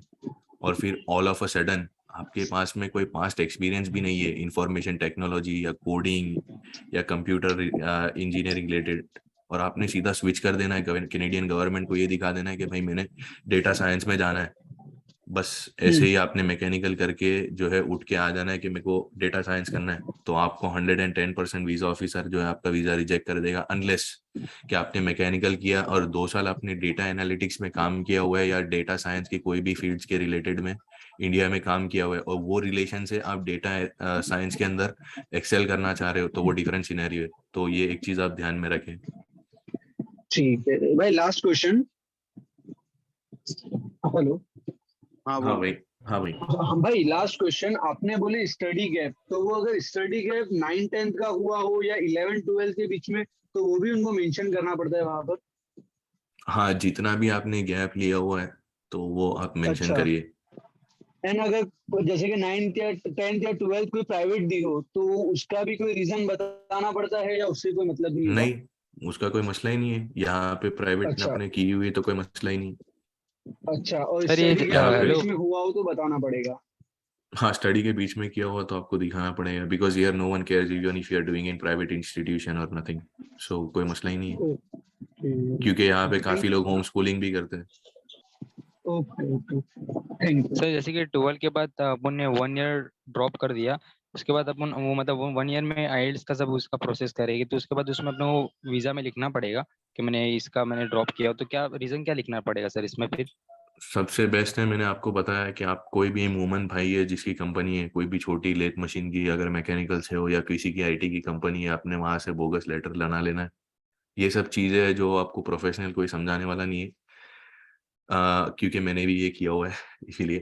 और फिर ऑल ऑफ अ सडन आपके पास में कोई पास्ट एक्सपीरियंस भी नहीं है इंफॉर्मेशन टेक्नोलॉजी या कोडिंग या कंप्यूटर इंजीनियरिंग रिलेटेड, और आपने सीधा स्विच कर देना है, कैनेडियन गवर्नमेंट को ये दिखा देना है कि भाई मैंने डेटा साइंस में जाना है, बस ऐसे ही आपने मैकेनिकल करके जो है उठ के आ जाना है कि मेरे को डेटा साइंस करना है, तो आपको 110% वीजा ऑफिसर जो है आपका वीजा रिजेक्ट कर देगा, अनलेस कि आपने मैकेनिकल किया और 2 साल आपने डेटा एनालिटिक्स में काम किया हुआ है या डेटा साइंस की कोई भी फील्ड्स के रिलेटेड में इंडिया में काम किया हुआ है, और वो रिलेशन से आप डेटा साइंस के अंदर एक्सेल करना चाह रहे हो, तो वो डिफरेंट सिनेरियो है। तो ये एक चीज आप ध्यान में रखें। ठीक है भाई, लास्ट क्वेश्चन। हेलो। हाँ हाँ भाई। हाँ भाई। हाँ भाई, लास्ट क्वेश्चन। आपने बोले स्टडी गैप, तो वो अगर स्टडी गैप 9-10 का हुआ हो या 11-12 के बीच में, तो वो भी उनको मेंशन करना पड़ता है वहां पर? हाँ, जितना भी आपने गैप लिया हुआ है तो वो आप मेंशन अच्छा। करिए। एंड अगर जैसे कि 9th या 10th या 12th कोई प्राइवेट दी हो, तो उसका भी कोई रीजन बताना पड़ता है या उससे कोई मतलब नहीं होता? नहीं, उसका कोई मसला ही नहीं है, यहाँ पे प्राइवेट अच्छा। आपने की हुई तो कोई मसला ही नहीं। अच्छा, और सर ये स्टडी यहाँ के पे बीच में हुआ हो तो बताना पड़ेगा? हाँ, स्टडी के बीच में किया हुआ तो आपको दिखाना पड़ेगा, because here no one cares even if you are doing in private institution और नथिंग, सो कोई मसला ही नहीं है, ओके। क्योंकि यहाँ पे काफी थैंक लोग होम स्कूलिंग भी करते हैं। Okay okay, thank you. Sir जैसे कि 12 के बाद अपन ने 1 ईयर ड्रॉप कर दिया, उसके बाद अपन वो मतलब 1 ईयर में आईएलटीएस का सब उसका प्रोसेस करेगी, तो उसके बाद उसमें अपने वो वीजा में लिखना पड़ेगा कि मैंने ड्रॉप किया, तो क्या रीजन क्या लिखना पड़ेगा सर इसमें फिर? सबसे बेस्ट है, मैंने आपको बताया कि आप कोई भी मोमन भाई है जिसकी कंपनी है, कोई भी छोटी लेथ मशीन की, अगर मैकेनिकल से हो या किसी की आईटी की कंपनी है, आपने वहां से बोगस लेटर बना लेना है। ये सब चीजें है जो आपको प्रोफेशनल कोई समझाने वाला नहीं है, क्योंकि मैंने भी ये किया हुआ है इसीलिए।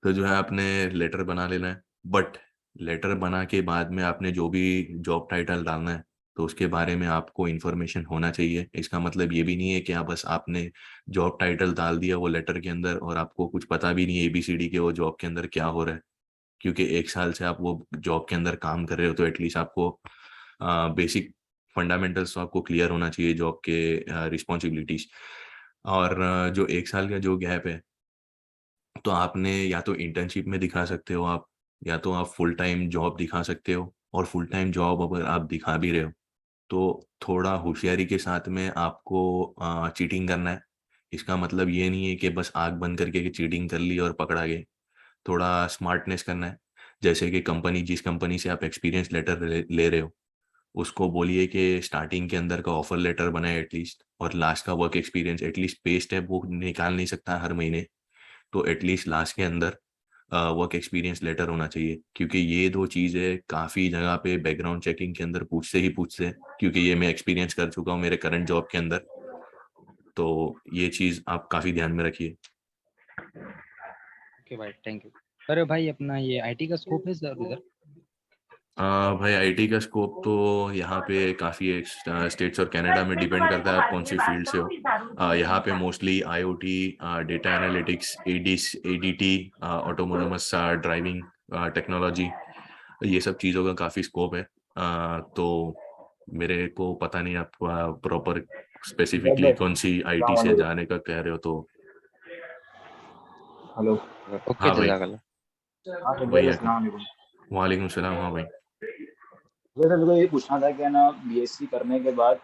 तो जो है आपने लेटर बना लेना है, बट लेटर बना के बाद में आपने जो भी जॉब टाइटल डालना है तो उसके बारे में आपको इन्फॉर्मेशन होना चाहिए। इसका मतलब ये भी नहीं है कि आप बस आपने जॉब टाइटल डाल दिया वो लेटर के अंदर और आपको कुछ पता भी नहीं है ABCD के वो जॉब के अंदर क्या हो रहा है, क्योंकि 1 साल से आप वो जॉब के अंदर काम कर रहे हो, तो एटलीस्ट आपको बेसिक फंडामेंटल्स तो आपको क्लियर होना चाहिए जॉब के रिस्पॉन्सिबिलिटीज। और जो 1 साल का जो गैप है, तो आपने या तो इंटर्नशिप में दिखा सकते हो आप, या तो आप फुल टाइम जॉब दिखा सकते हो। और फुल टाइम जॉब अगर आप दिखा भी रहे हो तो थोड़ा होशियारी के साथ में आपको चीटिंग करना है। इसका मतलब ये नहीं है कि बस आँख बंद करके चीटिंग कर ली और पकड़ा गए। थोड़ा स्मार्टनेस करना है। जैसे कि कंपनी, जिस कंपनी से आप एक्सपीरियंस लेटर ले रहे हो, उसको बोलिए कि स्टार्टिंग के अंदर का ऑफर लेटर बनाए एटलीस्ट, और लास्ट का वर्क एक्सपीरियंस एटलीस्ट पे स्टेप वो निकाल नहीं सकता हर महीने, तो एटलीस्ट लास्ट के अंदर वर्क एक्सपीरियंस लेटर होना चाहिए। क्योंकि ये 2 चीज़ें काफ़ी जगह पे बैकग्राउंड चेकिंग के अंदर पूछते हैं, क्योंकि ये मैं एक्सपीरियंस कर चुका हूँ मेरे करंट जॉब के अंदर। तो ये चीज़ आप काफ़ी ध्यान में रखिए। ओके भाई, थैंक यू। अरे भाई, अपना ये आईटी का स्कोप है सर उधर? भाई आईटी का स्कोप तो यहाँ पे काफ़ी स्टेट्स और कनाडा में डिपेंड करता है आप कौन सी फील्ड से हो। यहाँ पे mostly IoT, data analytics, ADT, autonomous driving technology, ये सब चीज़ों का काफ़ी स्कोप है। तो मेरे को पता नहीं आप प्रॉपर स्पेसिफिकली कौन सी IT से जाने का कह रहे हो तो। हेलो। ओके, हाँ भाई, जज़ाकल्लाह। हाँ तो वही है। अस्सलाम वालेकुम। वालेकुम सलाम। हाँ भाई। वैसे मेरे को ये पूछना था कि ना बीएससी करने के बाद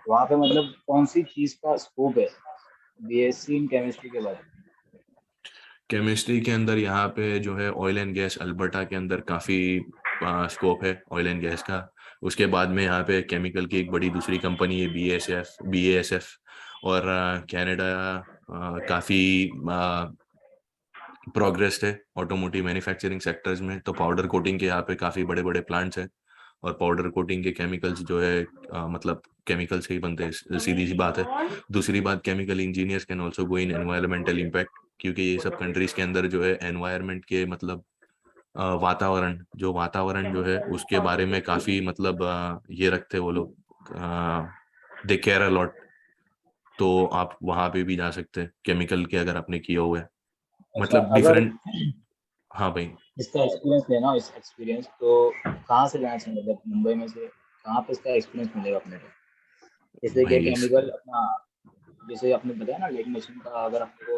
वहाँ पे मतलब कौन सी चीज़ का स्कोप है बीएससी इन केमिस्ट्री के बाद? केमिस्ट्री के अंदर यहाँ पे जो है ऑयल एंड गैस, अल्बर्टा के अंदर काफ़ी स्कोप है ऑयल एंड गैस का। उसके बाद में यहाँ पे केमिकल की एक बड़ी दूसरी कंपनी है BASF। और कनाडा काफ़ी प्रोग्रेस्ड है ऑटोमोटिव मैन्युफैक्चरिंग सेक्टर्स में, तो पाउडर कोटिंग के यहाँ पे काफ़ी बड़े बड़े प्लांट्स हैं। और पाउडर कोटिंग के केमिकल्स जो है मतलब केमिकल से ही बनते हैं, सीधी सी बात है। दूसरी बात, chemical engineers can also go in environmental impact, क्योंकि ये सब कंट्रीज के अंदर जो है एनवायरनमेंट के मतलब वातावरण जो है उसके बारे में काफ़ी मतलब ये रखते हैं वो लोग, दे केयर अ लॉट। तो आप वहाँ पे भी जा सकते हैं केमिकल के अगर आपने किया हुआ है, अच्छा, मतलब अगर डिफरेंट। हाँ भाई। इसका एक्सपीरियंस लेना हो, इस एक्सपीरियंस तो कहाँ से लेना चाहिए? मतलब मुंबई में से कहाँ पे इसका एक्सपीरियंस मिलेगा अपने को? जैसे कि भाई केमिकल अपना, जैसे आपने बताया ना लेग मशीन का, अगर आपको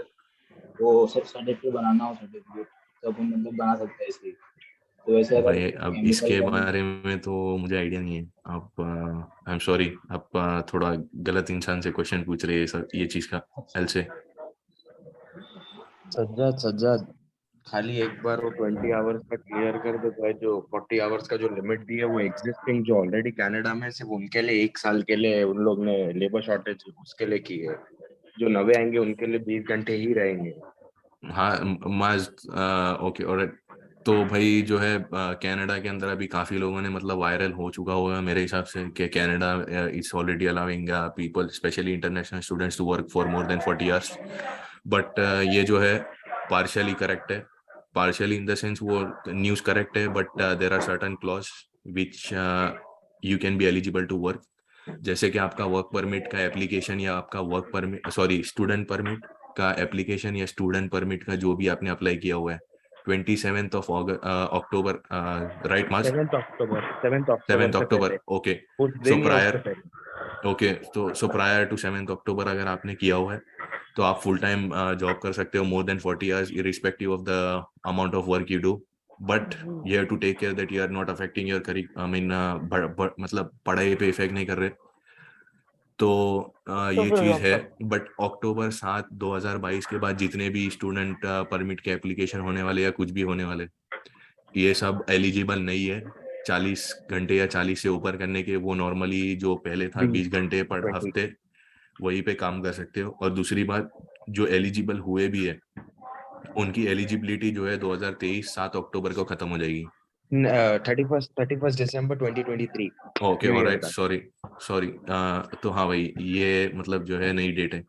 वो सर्टिफिकेट बनाना हो, सर्टिफिकेट तो अपन मतलब बना सकते हैं इसकी। तो वैसे अगर भाई अब केमिकल इसके करना, बारे में तो मुझे आइडिया नहीं है। आप आई एम सॉरी, आप थोड़ा गलत इंसान से क्वेश्चन पूछ रहे हैं ये चीज़ का एल से। सज्जाद, खाली एक बार वो 20 आवर्स का क्लियर कर दे भाई। जो 40 आवर्स का जो लिमिट दी है वो एग्जिस्टिंग जो ऑलरेडी कनाडा में सिर्फ उनके लिए 1 साल के लिए उन लोग ने लेबर शॉर्टेज उसके लिए की है। जो नवे आएंगे उनके लिए 20 घंटे ही रहेंगे। हाँ माज, ओके। और तो भाई जो है कनाडा के अंदर अभी काफ़ी लोगों ने मतलब वायरल हो चुका होगा मेरे हिसाब से कि Canada is already allowing people specially international students to work for more than 40 hours. But ये जो है पार्शियली करेक्ट है। पार्शियली इन द सेंस वो न्यूज़ करेक्ट है, but there are certain clause which you can be eligible to work. जैसे कि आपका work permit का एप्लीकेशन या आपका work permit, sorry, student permit का एप्लीकेशन या स्टूडेंट परमिट का जो भी आपने अप्लाई किया हुआ है 27th of October, right March? 7 October 7th से अक्टूबर, पहले, ओके। उस सो दिन या उससे प्रायर, पहले। ओके, तो सो प्रायर टू 7th अक्टूबर अगर आपने किया हुआ है तो आप फुल टाइम जॉब कर सकते हो more than 40 hours irrespective of the amount of work you do. But you have to take care that you are not affecting your career, I mean मतलब पढ़ाई पे इफेक्ट नहीं कर रहे। तो ये चीज़ है। बट अक्टूबर 7 2022 के बाद जितने भी स्टूडेंट परमिट के एप्लीकेशन होने वाले या कुछ भी होने वाले, ये सब एलिजिबल नहीं है 40 घंटे या 40 से ऊपर करने के। वो नॉर्मली जो पहले था 20 घंटे पर 20 हफ्ते वहीं पे काम कर सकते हो। और दूसरी बात, जो एलिजिबल हुए भी है उनकी एलिजिबिलिटी जो है 2023 7 अक्टूबर को खत्म हो जाएगी। 31 दिसंबर 2023 ओके न्यू ईयर ऑलराइट, तक। सॉरी तो हाँ भाई, ये मतलब जो है नई डेट है।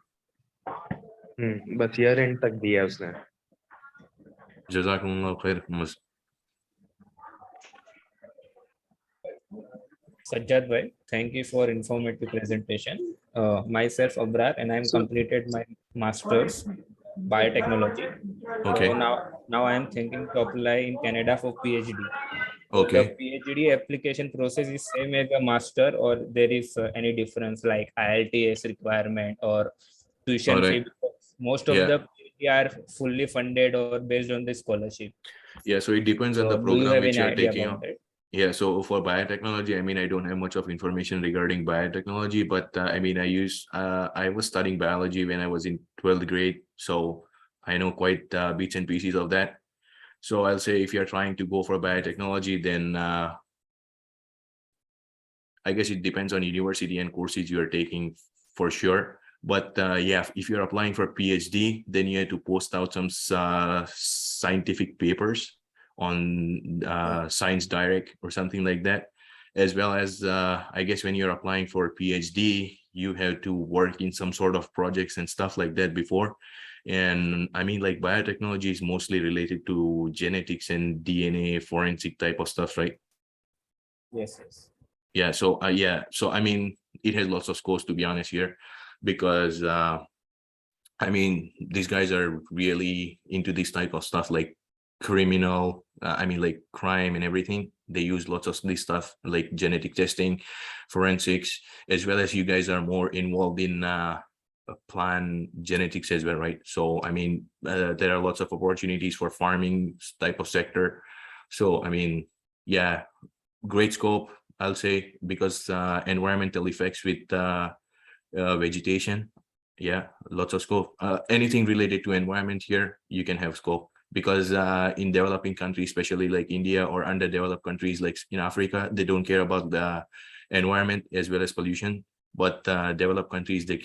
बस ईयर एंड तक दिया उसने। जज़ाकुमुल्लाह खैर। Sajjad bhai, thank you for informative presentation. Myself Abrar, and I'm completed my master's biotechnology. Okay. So now I am thinking to apply in Canada for PhD. So Okay. the PhD application process is same as a master, or there is any difference like IELTS requirement or tuition fee? Alright. Because most of Yeah. the PhD are fully funded or based on the scholarship. Yeah, so it depends on So the do you program have which any you are idea taking about on. it? Yeah, so for biotechnology, I mean, I don't have much of information regarding biotechnology, but I mean, I was studying biology when I was in 12th grade, so I know quite bits and pieces of that. So I'll say if you're trying to go for biotechnology, then I guess it depends on university and courses you are taking for sure. But yeah, if you're applying for PhD, then you have to post out some scientific papers on Science Direct or something like that. As well as, I guess when you're applying for PhD, you have to work in some sort of projects and stuff like that before. And I mean, like biotechnology is mostly related to genetics and DNA forensic type of stuff, right? Yes. Yeah, so I mean, it has lots of scores, to be honest here, because I mean, these guys are really into this type of stuff, like criminal, I mean, like crime and everything. They use lots of this stuff like genetic testing, forensics, as well as you guys are more involved in plant genetics as well, right? So I mean, there are lots of opportunities for farming type of sector. So I mean, yeah, great scope, I'll say, because environmental effects with vegetation, yeah, lots of scope. Anything related to environment here, you can have scope, because in developing countries, especially like India or underdeveloped countries like in Africa, they don't care about the environment as well as pollution. But developed countries, they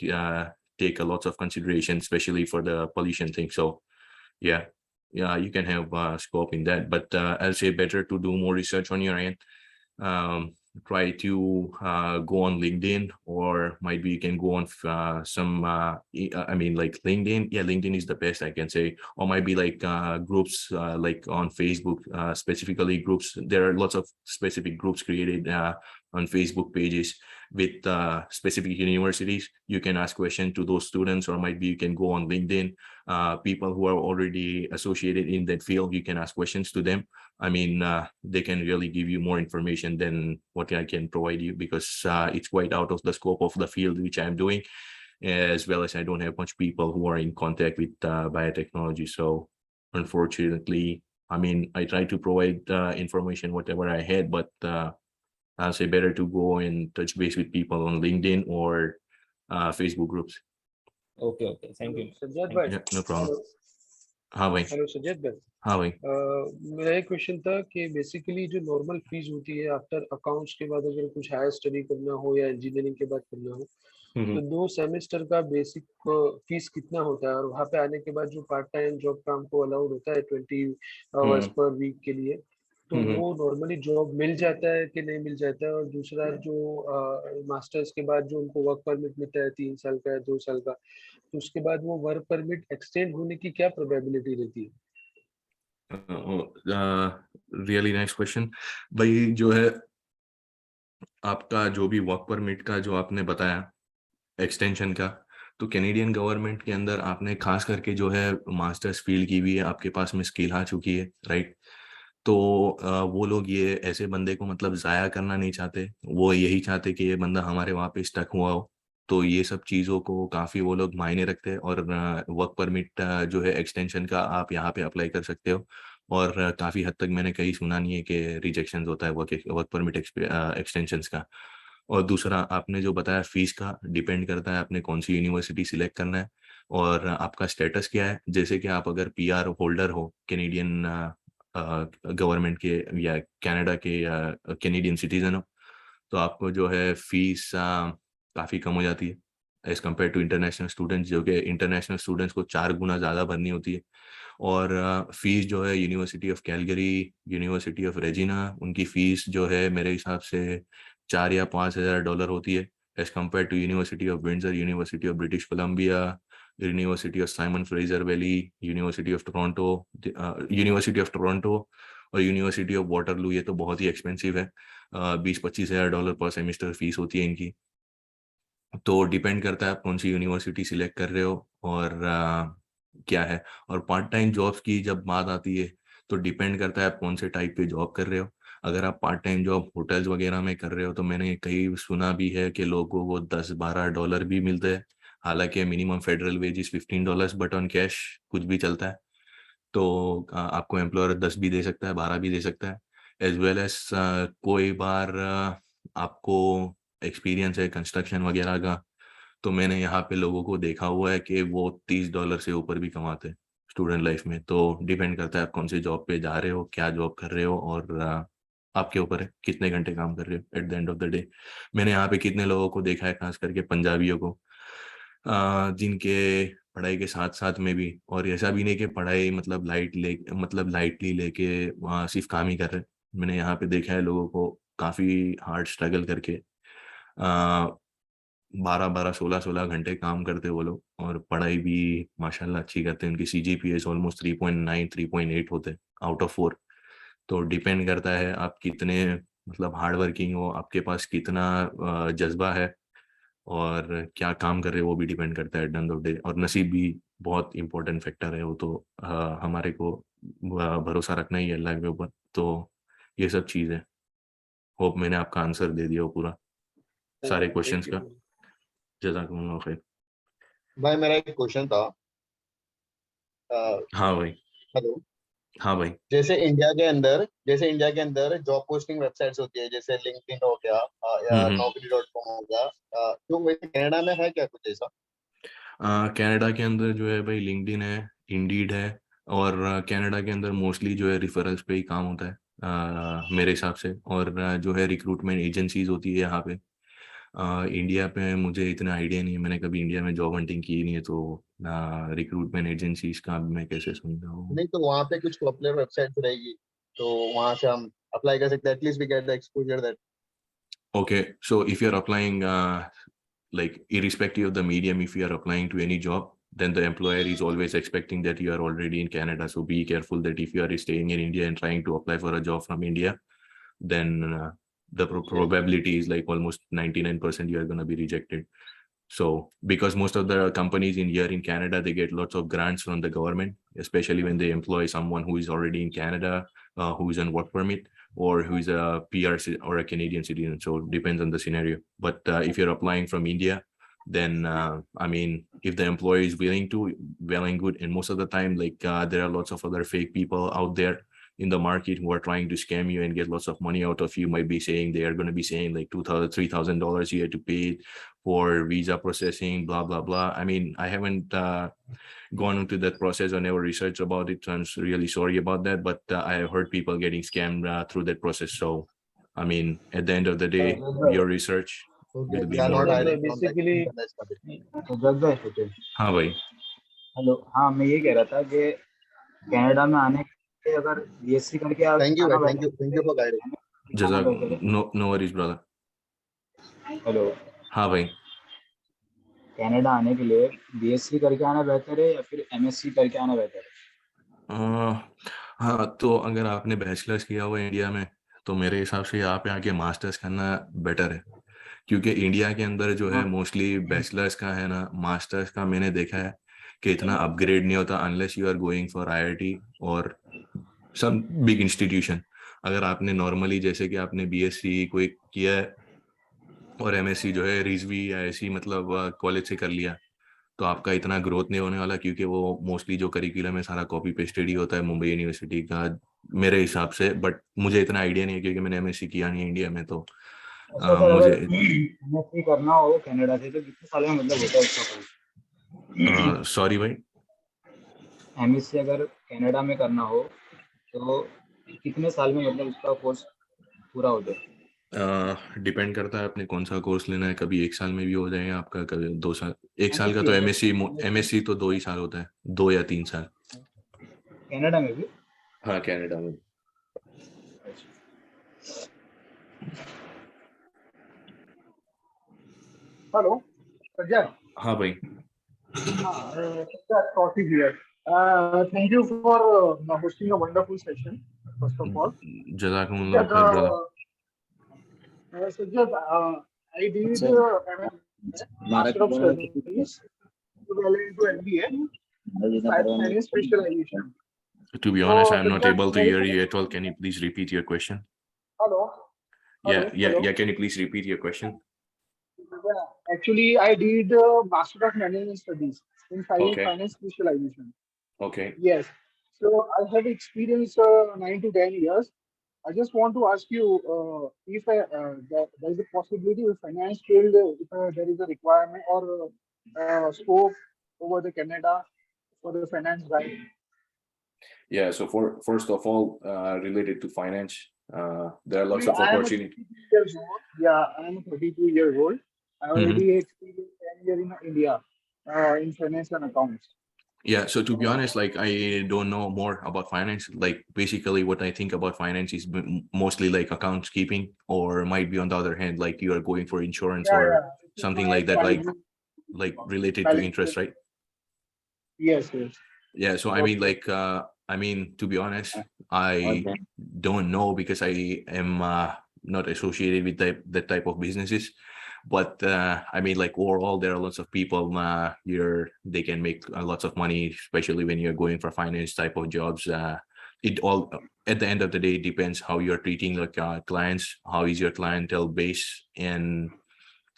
take a lot of consideration, especially for the pollution thing. So yeah, you can have scope in that. But I'll say better to do more research on your end. Try to go on LinkedIn, or maybe you can go on some I mean, like LinkedIn. Yeah, LinkedIn is the best, I can say. Or might be like groups like on Facebook, specifically groups. There are lots of specific groups created on Facebook pages with specific universities. You can ask questions to those students, or might be you can go on LinkedIn. People who are already associated in that field, you can ask questions to them. I mean, they can really give you more information than what I can provide you, because it's quite out of the scope of the field which I'm doing, as well as I don't have much people who are in contact with biotechnology. So unfortunately, I mean, I try to provide information whatever I had, but I'll say better to go and touch base with people on LinkedIn or Facebook groups. Okay, thank you. Sajjad भाई, Yeah, no problem. हाँ भाई। Hello Sajjad भाई। हाँ भाई। मेरा एक question था कि बेसिकली जो नॉर्मल फीस होती है आफ्टर अकाउंट्स के बाद, अगर कुछ हायर स्टडी करना हो या इंजीनियरिंग के बाद करना हो, तो 2 सेमेस्टर का बेसिक फीस कितना होता है? और वहाँ पे आने के बाद जो पार्ट टाइम जॉब का हमको अलाउड होता है 20 आवर्स पर वीक के लिए, तो वो नॉर्मली जॉब मिल जाता है कि नहीं मिल जाता है? और दूसरा, जो मास्टर्स के बाद जो उनको वर्क परमिट मिलता है 3 साल का या 2 साल का, तो उसके बाद वो वर्क परमिट एक्सटेंड होने की क्या प्रोबेबिलिटी रहती है? रियली नाइस क्वेश्चन भाई। जो है आपका जो भी वर्क परमिट का जो आपने बताया एक्सटेंशन का, तो कैनेडियन गवर्नमेंट के अंदर आपने खास करके जो है मास्टर्स फील्ड की भी है, आपके पास में स्किल आ चुकी है, राइट? तो वो लोग ये ऐसे बंदे को मतलब ज़ाया करना नहीं चाहते। वो यही चाहते कि ये बंदा हमारे वहाँ पे स्टक हुआ हो। तो ये सब चीज़ों को काफ़ी वो लोग मायने रखते हैं। और वर्क परमिट जो है एक्सटेंशन का आप यहाँ पे अप्लाई कर सकते हो। और काफ़ी हद तक मैंने कहीं सुना नहीं है कि रिजेक्शन होता है वर्क परमिट एक्सटेंशंस का। और दूसरा, आपने जो बताया फीस का, डिपेंड करता है आपने कौन सी यूनिवर्सिटी सिलेक्ट करना है और आपका स्टेटस क्या है। जैसे कि आप अगर PR होल्डर हो कैनेडियन गवर्नमेंट के, या कनाडा के, या कैनेडियन सिटीजन हो, तो आपको जो है फीस काफ़ी कम हो जाती है। As compare to international students, जो कि इंटरनेशनल स्टूडेंट्स को 4 गुना ज़्यादा भरनी होती है। और फीस जो है university of Calgary, university of Regina, उनकी फ़ीस जो है मेरे हिसाब से 4 या $5,000 होती है, as compare to university of Windsor, university of British Columbia, university of Simon Fraser Valley, university of Toronto और यूनिवर्सिटी ऑफ वाटरलू। ये तो बहुत ही एक्सपेंसिव है, $20-25,000 पर सेमेस्टर फीस होती है इनकी। तो डिपेंड करता है आप कौन सी यूनिवर्सिटी सिलेक्ट कर रहे हो और क्या है। और पार्ट टाइम जॉब्स की जब बात आती है तो डिपेंड करता है आप कौन से टाइप पे जॉब कर रहे हो। अगर आप पार्ट टाइम जॉब होटल्स वगैरह में कर रहे हो तो मैंने कई सुना भी है कि लोगों को $10-12 भी मिलते हैं, हालांकि minimum federal wage is $15, but on cash कुछ भी चलता है। तो आपको एम्प्लॉयर 10 भी दे सकता है, 12 भी दे सकता है। एज वेल एज कोई बार आपको एक्सपीरियंस है कंस्ट्रक्शन वगैरह का, तो मैंने यहाँ पे लोगों को देखा हुआ है कि वो $30 से ऊपर भी कमाते हैं स्टूडेंट लाइफ में। तो डिपेंड करता है आप कौन सी जॉब पे जा रहे हो, क्या जॉब कर रहे हो, और आपके ऊपर है कितने घंटे काम कर रहे हो at the end of the day. मैंने यहाँ पे कितने लोगों को देखा है, खास करके पंजाबियों को, जिनके पढ़ाई के साथ साथ में भी, और ऐसा भी नहीं कि पढ़ाई मतलब लाइटली लेके वहाँ सिर्फ काम ही कर रहे हैं। मैंने यहाँ पे देखा है लोगों को काफ़ी हार्ड स्ट्रगल करके 12-12, 16-16 घंटे काम करते वो लोग, और पढ़ाई भी माशाल्लाह अच्छी करते हैं। उनकी CGPA ऑलमोस्ट 3.9, 3.8 होते हैं आउट ऑफ 4। तो डिपेंड करता है आप कितने मतलब हार्ड वर्किंग हो, आपके पास कितना जज्बा है और क्या काम कर रहे हो, वो भी डिपेंड करता है at the end of day. और नसीब भी बहुत इंपॉर्टेंट फैक्टर है वो तो, हमारे को भरोसा रखना ही है अल्लाह के ऊपर। तो ये सब चीज़ है। होप मैंने आपका आंसर दे दिया हो पूरा सारे क्वेश्चंस का। जज़ाकुमुल्लाह खैर। भाई मेरा एक क्वेश्चन था। हाँ भाई। हेलो। हाँ भाई। जैसे इंडिया के अंदर जॉब पोस्टिंग वेबसाइट्स होती है, जैसे लिंक्डइन हो गया या naukri.com हो गया, तो वैसे कनाडा में है क्या कुछ ऐसा? कनाडा के अंदर जो है भाई लिंक्डइन है, इंडीड है, और कनाडा के अंदर मोस्टली जो है रिफरल्स पे ही काम होता है मेरे हिसाब से। और जो है रिक्रूटमेंट एजेंसीज होती है यहाँ पे। इंडिया पे मुझे इतना आइडिया नहीं है, मैंने कभी इंडिया में जॉब हंटिंग की नहीं है, तो रिक्रूटमेंट एजेंसीज का मैं कैसे समझाऊँ। नहीं, तो वहाँ पे कुछ पॉपुलर वेबसाइट रहेगी, तो वहाँ से हम अप्लाई कर सकते हैं, at least we get the exposure that. Okay, so if you're applying, like irrespective of the medium, if you are applying to any job, then the employer is always expecting that you are already in Canada. So be careful that if you are staying in India and trying to apply for a job from India, then the probability is like almost 99% you are going to be rejected. So because most of the companies in here in Canada, they get lots of grants from the government, especially when they employ someone who is already in Canada, who is on work permit, or who is a PR or a Canadian citizen. So it depends on the scenario. But if you're applying from India, then I mean, if the employer is willing to, well and good. And most of the time, like there are lots of other fake people out there in the market who are trying to scam you and get lots of money out of you. Might be saying they are going to be saying like $2,000, $3,000 you have to pay for visa processing, blah blah blah. I mean, I haven't gone into that process or never researched about it, so I'm really sorry about that. But I have heard people getting scammed through that process. So I mean, at the end of the day, your research will be more. Basically, हाँ भाई। Hello, हाँ मैं ये कह रहा था कि Canada में आने के लिए अगर बीएससी करके आप थैंक यू फॉर गाइडिंग। जज़ाक नो वरीज ब्रदर। हेलो। हाँ भाई। कनाडा आने के लिए बीएससी करके आना बेहतर है या फिर एमएससी करके आना बेहतर है? हाँ, तो अगर आपने बैचलर्स किया हुआ है इंडिया में, तो मेरे हिसाब से यहाँ पे आके मास्टर्स करना बेटर है, क्योंकि इंडिया के अंदर जो है मोस्टली बैचलर्स का है ना, मास्टर्स का मैंने देखा है कि इतना अपग्रेड नहीं होता unless you are going for IIT और सम बिग इंस्टीट्यूशन। अगर आपने नॉर्मली जैसे कि आपने BSc कोई किया है और MSc जो है रिजवी या ऐसी मतलब कॉलेज से कर लिया, तो आपका इतना ग्रोथ नहीं होने वाला, क्योंकि वो मोस्टली जो करिकुलम है सारा कॉपी पेस्टेड ही होता है मुंबई यूनिवर्सिटी का मेरे हिसाब से। बट मुझे इतना आइडिया नहीं है क्योंकि मैंने MSc किया नहीं है इंडिया में। तो मुझे एमएससी करना हो कनाडा से तो कितने साल में मतलब होता है उसका कोर्स? सॉरी भाई, एमएससी अगर कनाडा में करना हो तो कितने साल में मतलब उसका कोर्स पूरा हो जाए? डिपेंड करता है आपने कौन सा कोर्स लेना है, कभी 1 साल में भी हो जाएगा आपका, कभी 2 साल। 1 साल का तो एमएससी तो 2 ही साल होता है, 2 या 3 साल। कनाडा में भी? हाँ, कनाडा में। हेलो सज्जद। हाँ भाई। Sujat Kaushik here. Thank you for hosting a wonderful session, first of all. जज़ाकुमुल्लाह Sujat, खैर brother. Sujat, I did Master of Studies well into MBA, finance specialization. To be honest, So, I'm not Sujat, able to hear you at all. Can you please repeat your question? hello. Yeah. Can you please repeat your question? Yeah, actually, I did Master of Management Studies in Okay. finance specialization. Okay. Yes. So I have experience 9 to 10 years. I just want to ask you if there is a possibility with finance field, if there is a requirement or scope over the Canada for the finance guy. Yeah. So first of all, related to finance, there are lots of I am opportunity. 32 years old. Yeah, I am 32 years old. I already experienced 10 years in India in finance and accounts. Yeah, so to be honest, like I don't know more about finance. Like basically what I think about finance is mostly like accounts keeping, or might be on the other hand, like you are going for insurance or something like that, like related to interest, right? Yes. Yeah, so I mean, like, to be honest, I don't know because I am not associated with that type of businesses. But I mean, like overall, there are lots of people here. They can make lots of money, especially when you're going for finance type of jobs. It all at the end of the day depends how you're treating like clients, how is your clientele base, and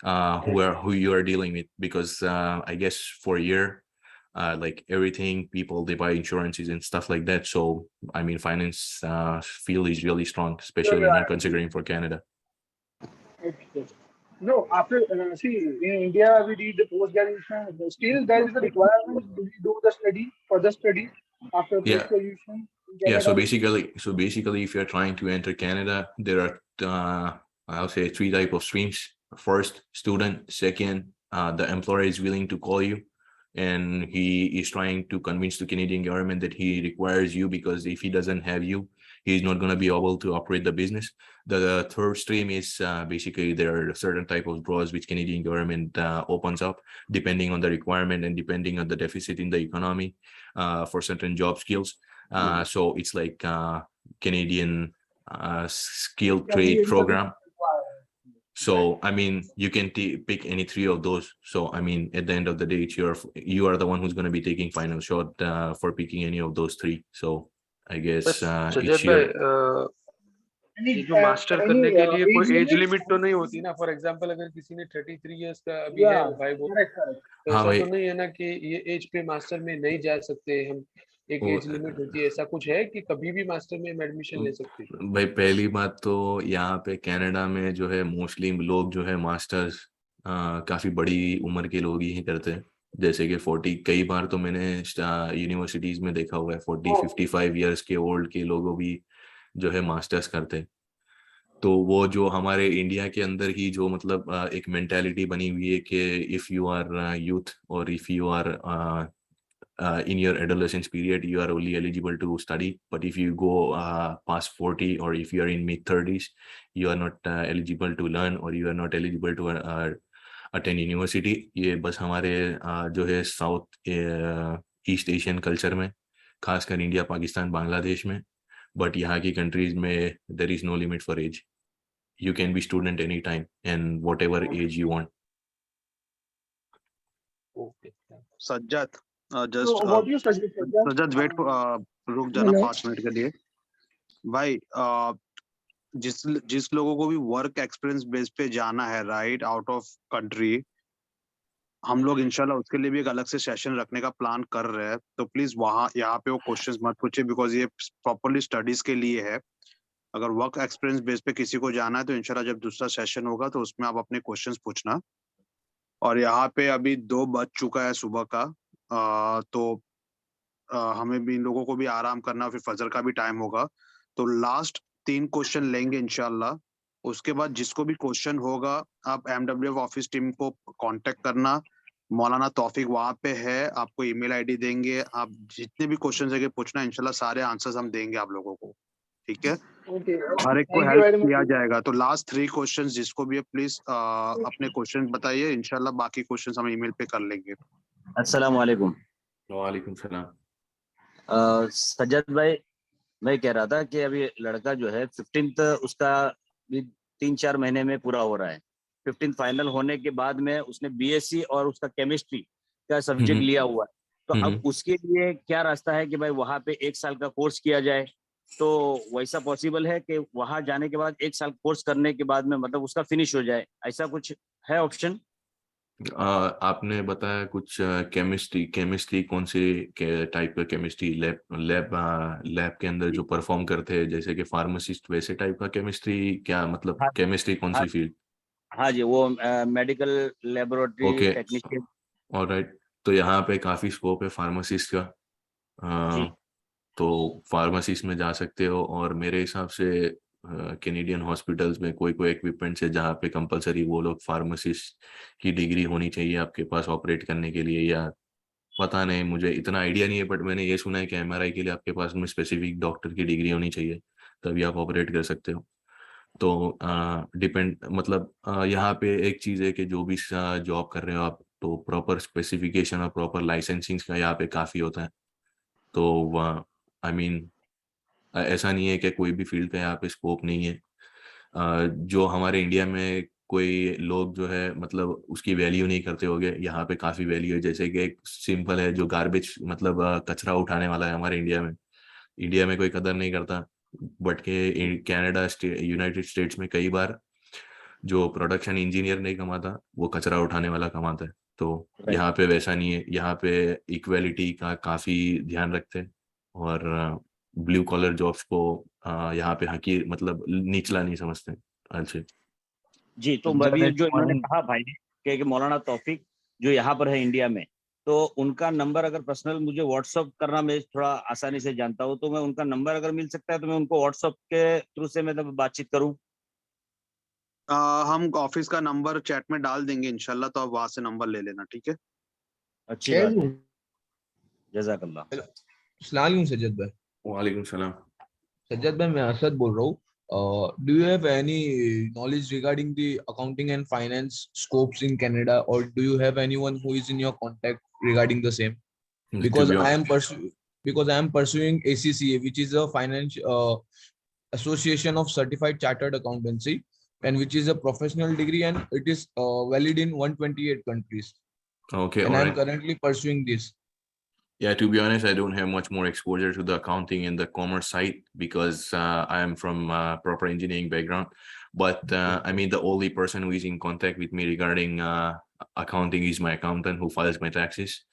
who you are dealing with. Because I guess for a year, like everything, people they buy insurances and stuff like that. So I mean, finance field is really strong, especially when you're considering for Canada. Okay. No, after see in India we did the post graduation. Still, there is a requirement. Do we do the study for the study after post graduation? Yeah. So basically, if you're trying to enter Canada, there are I'll say 3 types of streams. First, student. Second, the employer is willing to call you, and he is trying to convince the Canadian government that he requires you, because if he doesn't have you, he's not going to be able to operate the business. The third stream is basically there are certain type of draws which Canadian government opens up depending on the requirement and depending on the deficit in the economy for certain job skills. So it's like Canadian skilled trade program. So I mean, you can pick any 3 of those. So I mean, at the end of the day, you are the one who's going to be taking final shot for picking any of those 3. So I guess it's your. ये जो master करने के लिए कोई age limit तो नहीं होती ना? फॉर एग्जांपल अगर किसी ने 33 इयर्स का अभी है भाई, वो तो ऐसा तो नहीं है ना कि ये एज पे मास्टर में नहीं जा सकते हम? एक एज लिमिट होती है, ऐसा कुछ है कि कभी भी मास्टर में एडमिशन ले सकते हैं? भाई पहली बात तो यहाँ पे कनाडा में जो है मोस्टली लोग जो है मास्टर्स काफी बड़ी उम्र के लोग ही करते हैं। जैसे कि 40, कई बार तो मैंने यूनिवर्सिटीज में देखा हुआ है 40-55 इयर्स के ओल्ड के लोगों भी जो है मास्टर्स करते हैं। तो वो जो हमारे इंडिया के अंदर ही जो मतलब एक मेंटालिटी बनी हुई है कि इफ यू आर यूथ और if you are in your adolescence period, you are only eligible to study. But if you go past 40 or if you are in mid-30s, you are not eligible to learn or you are not eligible to attend university. ये बस हमारे जो है south east Asian culture में, खासकर India, Pakistan, Bangladesh में, but यहाँ की कंट्रीज में there is no limit for age. You can be student anytime and whatever age you want. Okay. Sajjad Sajjad wait रुक जाना 5 मिनट के लिए भाई। जिस लोगों को भी वर्क एक्सपीरियंस बेस पे जाना है राइट आउट ऑफ कंट्री, हम लोग इंशाल्लाह उसके लिए भी एक अलग से सेशन रखने का प्लान कर रहे हैं। तो प्लीज यहाँ पे वो क्वेश्चंस मत पूछिए, बिकॉज ये प्रॉपरली स्टडीज के लिए है। अगर वर्क एक्सपीरियंस बेस पे किसी को जाना है तो इंशाल्लाह जब दूसरा सेशन होगा तो उसमें आप अपने क्वेश्चंस पूछना। और यहाँ पे अभी 2 बज चुका है सुबह का, तो हमें भी इन लोगों को भी आराम करना, फिर फजर का भी टाइम होगा। तो लास्ट 3 क्वेश्चन लेंगे इंशाल्लाह, उसके बाद जिसको भी क्वेश्चन होगा आप MWF ऑफिस टीम को कांटेक्ट करना। मौलाना तौफीक वहां पे है, आपको ईमेल आईडी देंगे, आप जितने भी क्वेश्चन है पूछना, इंशाल्लाह सारे आंसर्स हम देंगे आप लोगों को, ठीक है। Okay. हर एक को Thank you help very much. किया जाएगा। तो लास्ट 3 क्वेश्चंस जिसको भी है प्लीज अपने क्वेश्चन बताइए, इंशाल्लाह बाकी क्वेश्चंस हम ईमेल पे कर लेंगे। अस्सलाम वालेकुम। वालेकुम सलाम। सज्जद भाई, मैं कह रहा था कि अभी लड़का जो है 15th उसका भी 3-4 महीने में पूरा हो रहा है। 15th फाइनल होने के बाद में उसने BSc और उसका केमिस्ट्री का सब्जेक्ट लिया हुआ है। तो अब उसके लिए क्या रास्ता है कि भाई वहां पे 1 साल का कोर्स किया जाए? तो वैसा पॉसिबल है कि वहां जाने के बाद 1 साल कोर्स करने के बाद में मतलब उसका फिनिश हो जाए, ऐसा कुछ है ऑप्शन? आपने बताया कुछ केमिस्ट्री कौन से टाइप का केमिस्ट्री? लैब के अंदर जो परफॉर्म करते हैं जैसे कि फार्मासिस्ट, वैसे टाइप का केमिस्ट्री? क्या मतलब हाँ, केमिस्ट्री कौन सी फील्ड? हाँ जी, वो medical laboratory okay, technician. Alright. तो यहाँ पे काफी स्कोप है फार्मासिस्ट का। जी। तो फार्मासिस्ट में जा सकते हो। और मेरे हिसाब से कैनेडियन हॉस्पिटल्स में कोई कोई इक्विपमेंट्स है जहाँ पे कंपलसरी वो लोग फार्मासिस्ट की डिग्री होनी चाहिए आपके पास ऑपरेट करने के लिए, या पता नहीं, मुझे इतना आइडिया नहीं है, बट मैंने ये सुना है कि MRI के लिए आपके पास में स्पेसिफिक डॉक्टर की डिग्री होनी चाहिए, तभी आप ऑपरेट कर सकते हो। तो डिपेंड मतलब यहाँ पे एक चीज़ है कि जो भी जॉब कर रहे हो आप, तो प्रॉपर स्पेसिफिकेशन और प्रॉपर लाइसेंसिंग का यहाँ पे काफ़ी होता है। तो आई मीन ऐसा नहीं है कि कोई भी फील्ड का यहाँ पे स्कोप नहीं है। जो हमारे इंडिया में कोई लोग जो है मतलब उसकी वैल्यू नहीं करते होंगे, यहाँ पे काफ़ी वैल्यू है। जैसे कि एक सिंपल है जो गार्बेज मतलब कचरा उठाने वाला है हमारे इंडिया में कोई कदर नहीं करता, बट के कनाडा यूनाइटेड स्टेट्स में कई बार जो प्रोडक्शन इंजीनियर नहीं कमाता वो कचरा उठाने वाला कमाता है। तो यहाँ पे वैसा नहीं है, यहाँ पे इक्वालिटी का काफ़ी ध्यान रखते हैं और ब्लू कॉलर जॉब्स को यहाँ पे हकीर मतलब निचला नहीं समझते। अच्छा जी, तो अभी जो इन्होंने कहा भाई ने कि मौलाना तौफीक जो यहाँ पर है इंडिया में, तो उनका नंबर अगर पर्सनल मुझे व्हाट्सअप करना, मैं थोड़ा आसानी से जानता हूँ, तो मैं उनका नंबर अगर मिल सकता है तो मैं उनको व्हाट्सअप के थ्रू से मतलब बातचीत करूँ? हम ऑफिस का नंबर चैट में डाल देंगे इंशाल्लाह, तो आप वहां से नंबर ले लेना, ठीक है। अच्छी बात है, जज़ाकल्लाह। अस्सलाम सज्जद भाई। वालेकुम सलाम। सज्जद भाई, मैं असद बोल रहा हूँ। Do you have any knowledge regarding the accounting and finance scopes in Canada, or do you have anyone who is in your contact regarding the same? Because I am pursuing ACCA, which is a finance association of certified chartered accountancy, and which is a professional degree, and it is valid in 128 countries. Okay, and I am alright. currently pursuing this. Yeah, to be honest, I don't have much more exposure to the accounting and the commerce side because I am from proper engineering background. But I mean, the only person who is in contact with me regarding accounting is my accountant who files my taxes.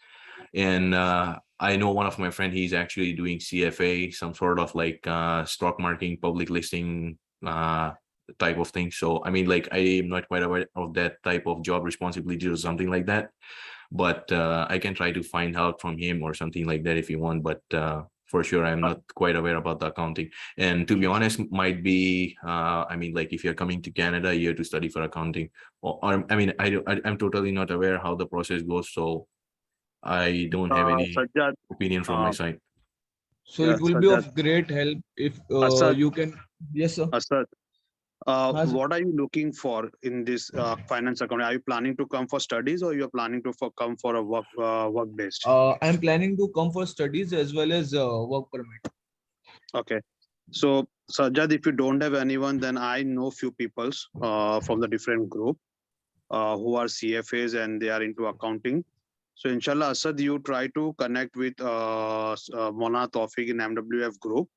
And I know one of my friend, he's actually doing CFA, some sort of like stock marketing, public listing type of thing. So, I mean, like, I am not quite aware of that type of job responsibility or something like that. But I can try to find out from him or something like that if you want. But for sure, I'm not quite aware about the accounting. And to be honest, might be, I mean, like if you're coming to Canada, you have to study for accounting. Or I mean, I'm totally not aware how the process goes. So I don't have any opinion from my side. So it will be of great help if you can. Yes, sir. Asad, what are you looking for in this finance accounting? Are you planning to come for studies or you are planning to come for a work based? I'm planning to come for studies as well as work permit. Okay. So Sajjad, if you don't have anyone, then I know few people from the different group who are CFAs and they are into accounting. So inshallah, Asad, you try to connect with Mona Tawfiq in MWF group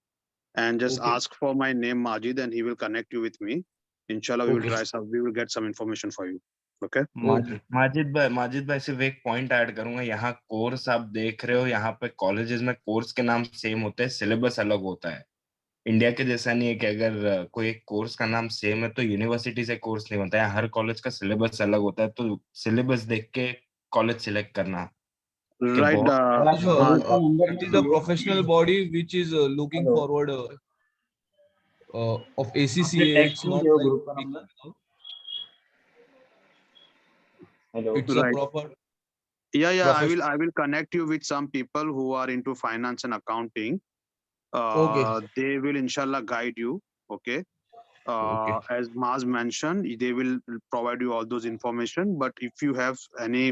and just ask for my name Majid and he will connect you with me. Inshallah, we will get some information for you. Okay. Majid भाई सिर्फ एक point add करूंगा, यहाँ course आप देख रहे हो, यहाँ पे कॉलेजेस में कोर्स के नाम सेम होते हैं, सिलेबस अलग होता है। इंडिया के जैसा नहीं है कि अगर कोई एक कोर्स का नाम सेम है तो यूनिवर्सिटी से कोर्स नहीं बनता है। हर कॉलेज का सिलेबस अलग होता है, तो सिलेबस देख के कॉलेज सिलेक्ट करना। Right. It is a professional body which is looking forward. of ACCA. आपने It's टेक्स्ट में not दिया like ग्रुप का number? Hello it's a Right. proper Yeah. I professional. will connect you with some people who are into finance and accounting. Okay. They will inshallah guide you. Okay. Okay. As Maz mentioned, they will provide you all those information. But if you have any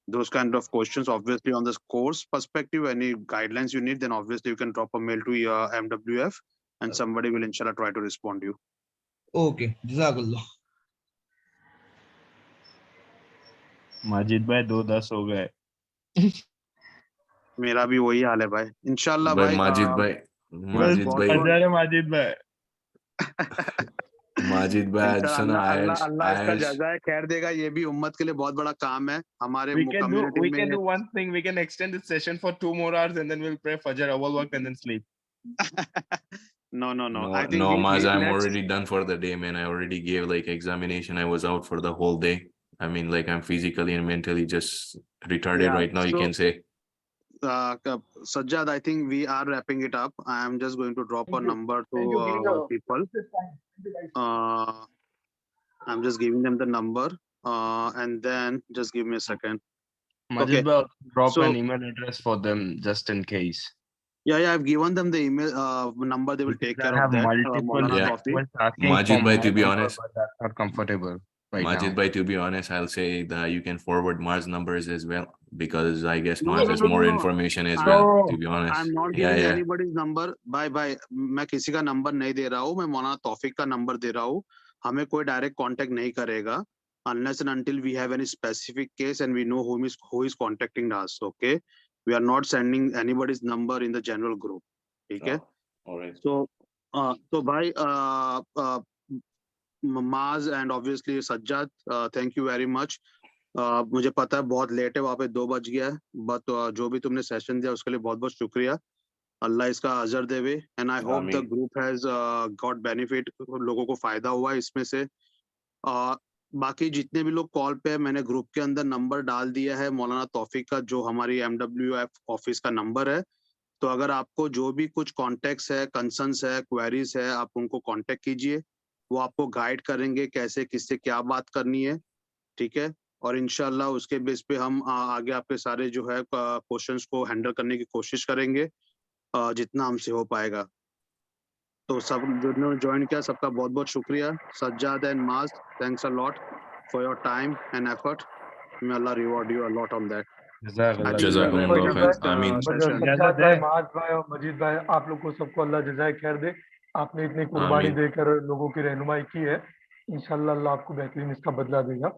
those kind of questions, obviously on this course perspective, any guidelines you need, then obviously you can drop a mail to your MWF, and somebody will inshallah try to respond to you. Okay. Jazakallah. Majid भाई 2:10 हो गए। मेरा भी वही हाल है भाई। इंशाल्लाह भाई भाई माजिद भाई बहुत बहुत हजार माजिद भाई। माजिद भाई आज इंशाल्लाह सुना अल्लाह अल्लाह इसका आयश जज़ा खैर देगा। ये भी उम्मत के लिए बहुत बड़ा काम है हमारे We can कम्युनिटी में। do one thing. We can extend this session for 2 more hours and then we'll pray Fajr, our work, and then sleep. No. No, I think Maz, I'm let's already done for the day, man. I already gave like examination. I was out for the whole day. I mean, like I'm physically and mentally just retarded Yeah, right now, you so- can say. Sajjad, I think we are wrapping it up. I am just going to drop a number Thank you, to Girish. people. This is fine. Thank you, guys. I'm just giving them the number, and then just give me a second. Majid bhai, drop So- an email address for them just in case. Yeah, I've given them the email number. They will take care I of have that. multiple Maulana Yeah. Tawfiq. requests asking Majid for bhai, my to be number, honest, but that's not comfortable right Majid now. bhai, to be honest, I'll say that you can forward Mars numbers as well, because I guess No, Mars no, has no, more no. information as I'm- well, to be honest. I'm not Yeah, giving yeah. anybody's number. Bye. मैं किसी का number नहीं दे रहा हूँ। मैं मौलाना तौफीक का number दे रहा हूँ। हमें कोई डायरेक्ट कांटेक्ट नहीं करेगा unless and until we have any specific case and we know who is contacting us. Okay, we are not sending anybody's number in the general group. ठीक है? All right. So भाई Maz and obviously Sajjad, thank you very much. मुझे पता है बहुत late है, वहाँ पे 2 बज गया है, बट जो भी तुमने सेशन दिया उसके लिए बहुत बहुत शुक्रिया। अल्लाह इसका अजर देवे एंड आई होप द आमीन। ग्रुप हैज गॉट बेनिफिट, लोगों को फायदा हुआ है इसमें से। बाकी जितने भी लोग कॉल पे है, मैंने ग्रुप के अंदर नंबर डाल दिया है मौलाना तौफीक का, जो हमारी MWF ऑफिस का नंबर है। तो अगर आपको जो भी कुछ कॉन्टेक्ट्स है, कंसर्न्स है, क्वेरीज है, आप उनको कॉन्टेक्ट कीजिए। वो आपको गाइड करेंगे कैसे किससे क्या बात करनी है। ठीक है? और इंशाल्लाह उसके बेस पे हम आगे आपके सारे जो है क्वेश्चंस को हैंडल करने की कोशिश करेंगे जितना हमसे हो पाएगा। तो सब जिन्होंने ज्वाइन किया सबका बहुत बहुत शुक्रिया। Sajjad and Maaz, thanks a lot for your time and effort. May अल्लाह reward you a lot on that. जज़ाकुमुल्लाह खैर। आमीन। सज्जाद भाई, माज भाई और मजीद भाई, आप लोग को सबको अल्लाह जज़ाए खैर दे। आपने इतनी कुर्बानी आमीन। देकर लोगों की रहनुमाई की है। इंशाल्लाह अल्लाह आपको बेहतरीन इसका बदला देगा।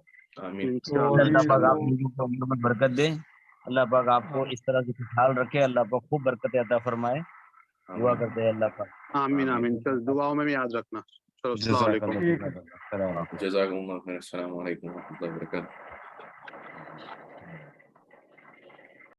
आमीन। तो अल्लाह पाक आप अभी लोगों को उम्र में बरकत दे। अल्लाह पाक आपको इस तरह से खुशहाल रखे। अल्लाह पाक खूब बरकत अता फरमाए। दुआ करते हैं अल्लाह पाक। आमीन। चल दुआओं में भी याद रखना। चलो अस्सलाम वालेकुम। जज़ाकुमुल्लाह खैर। अस्सलाम वालेकुम व रहमतुल्लाहि व बरकातहू।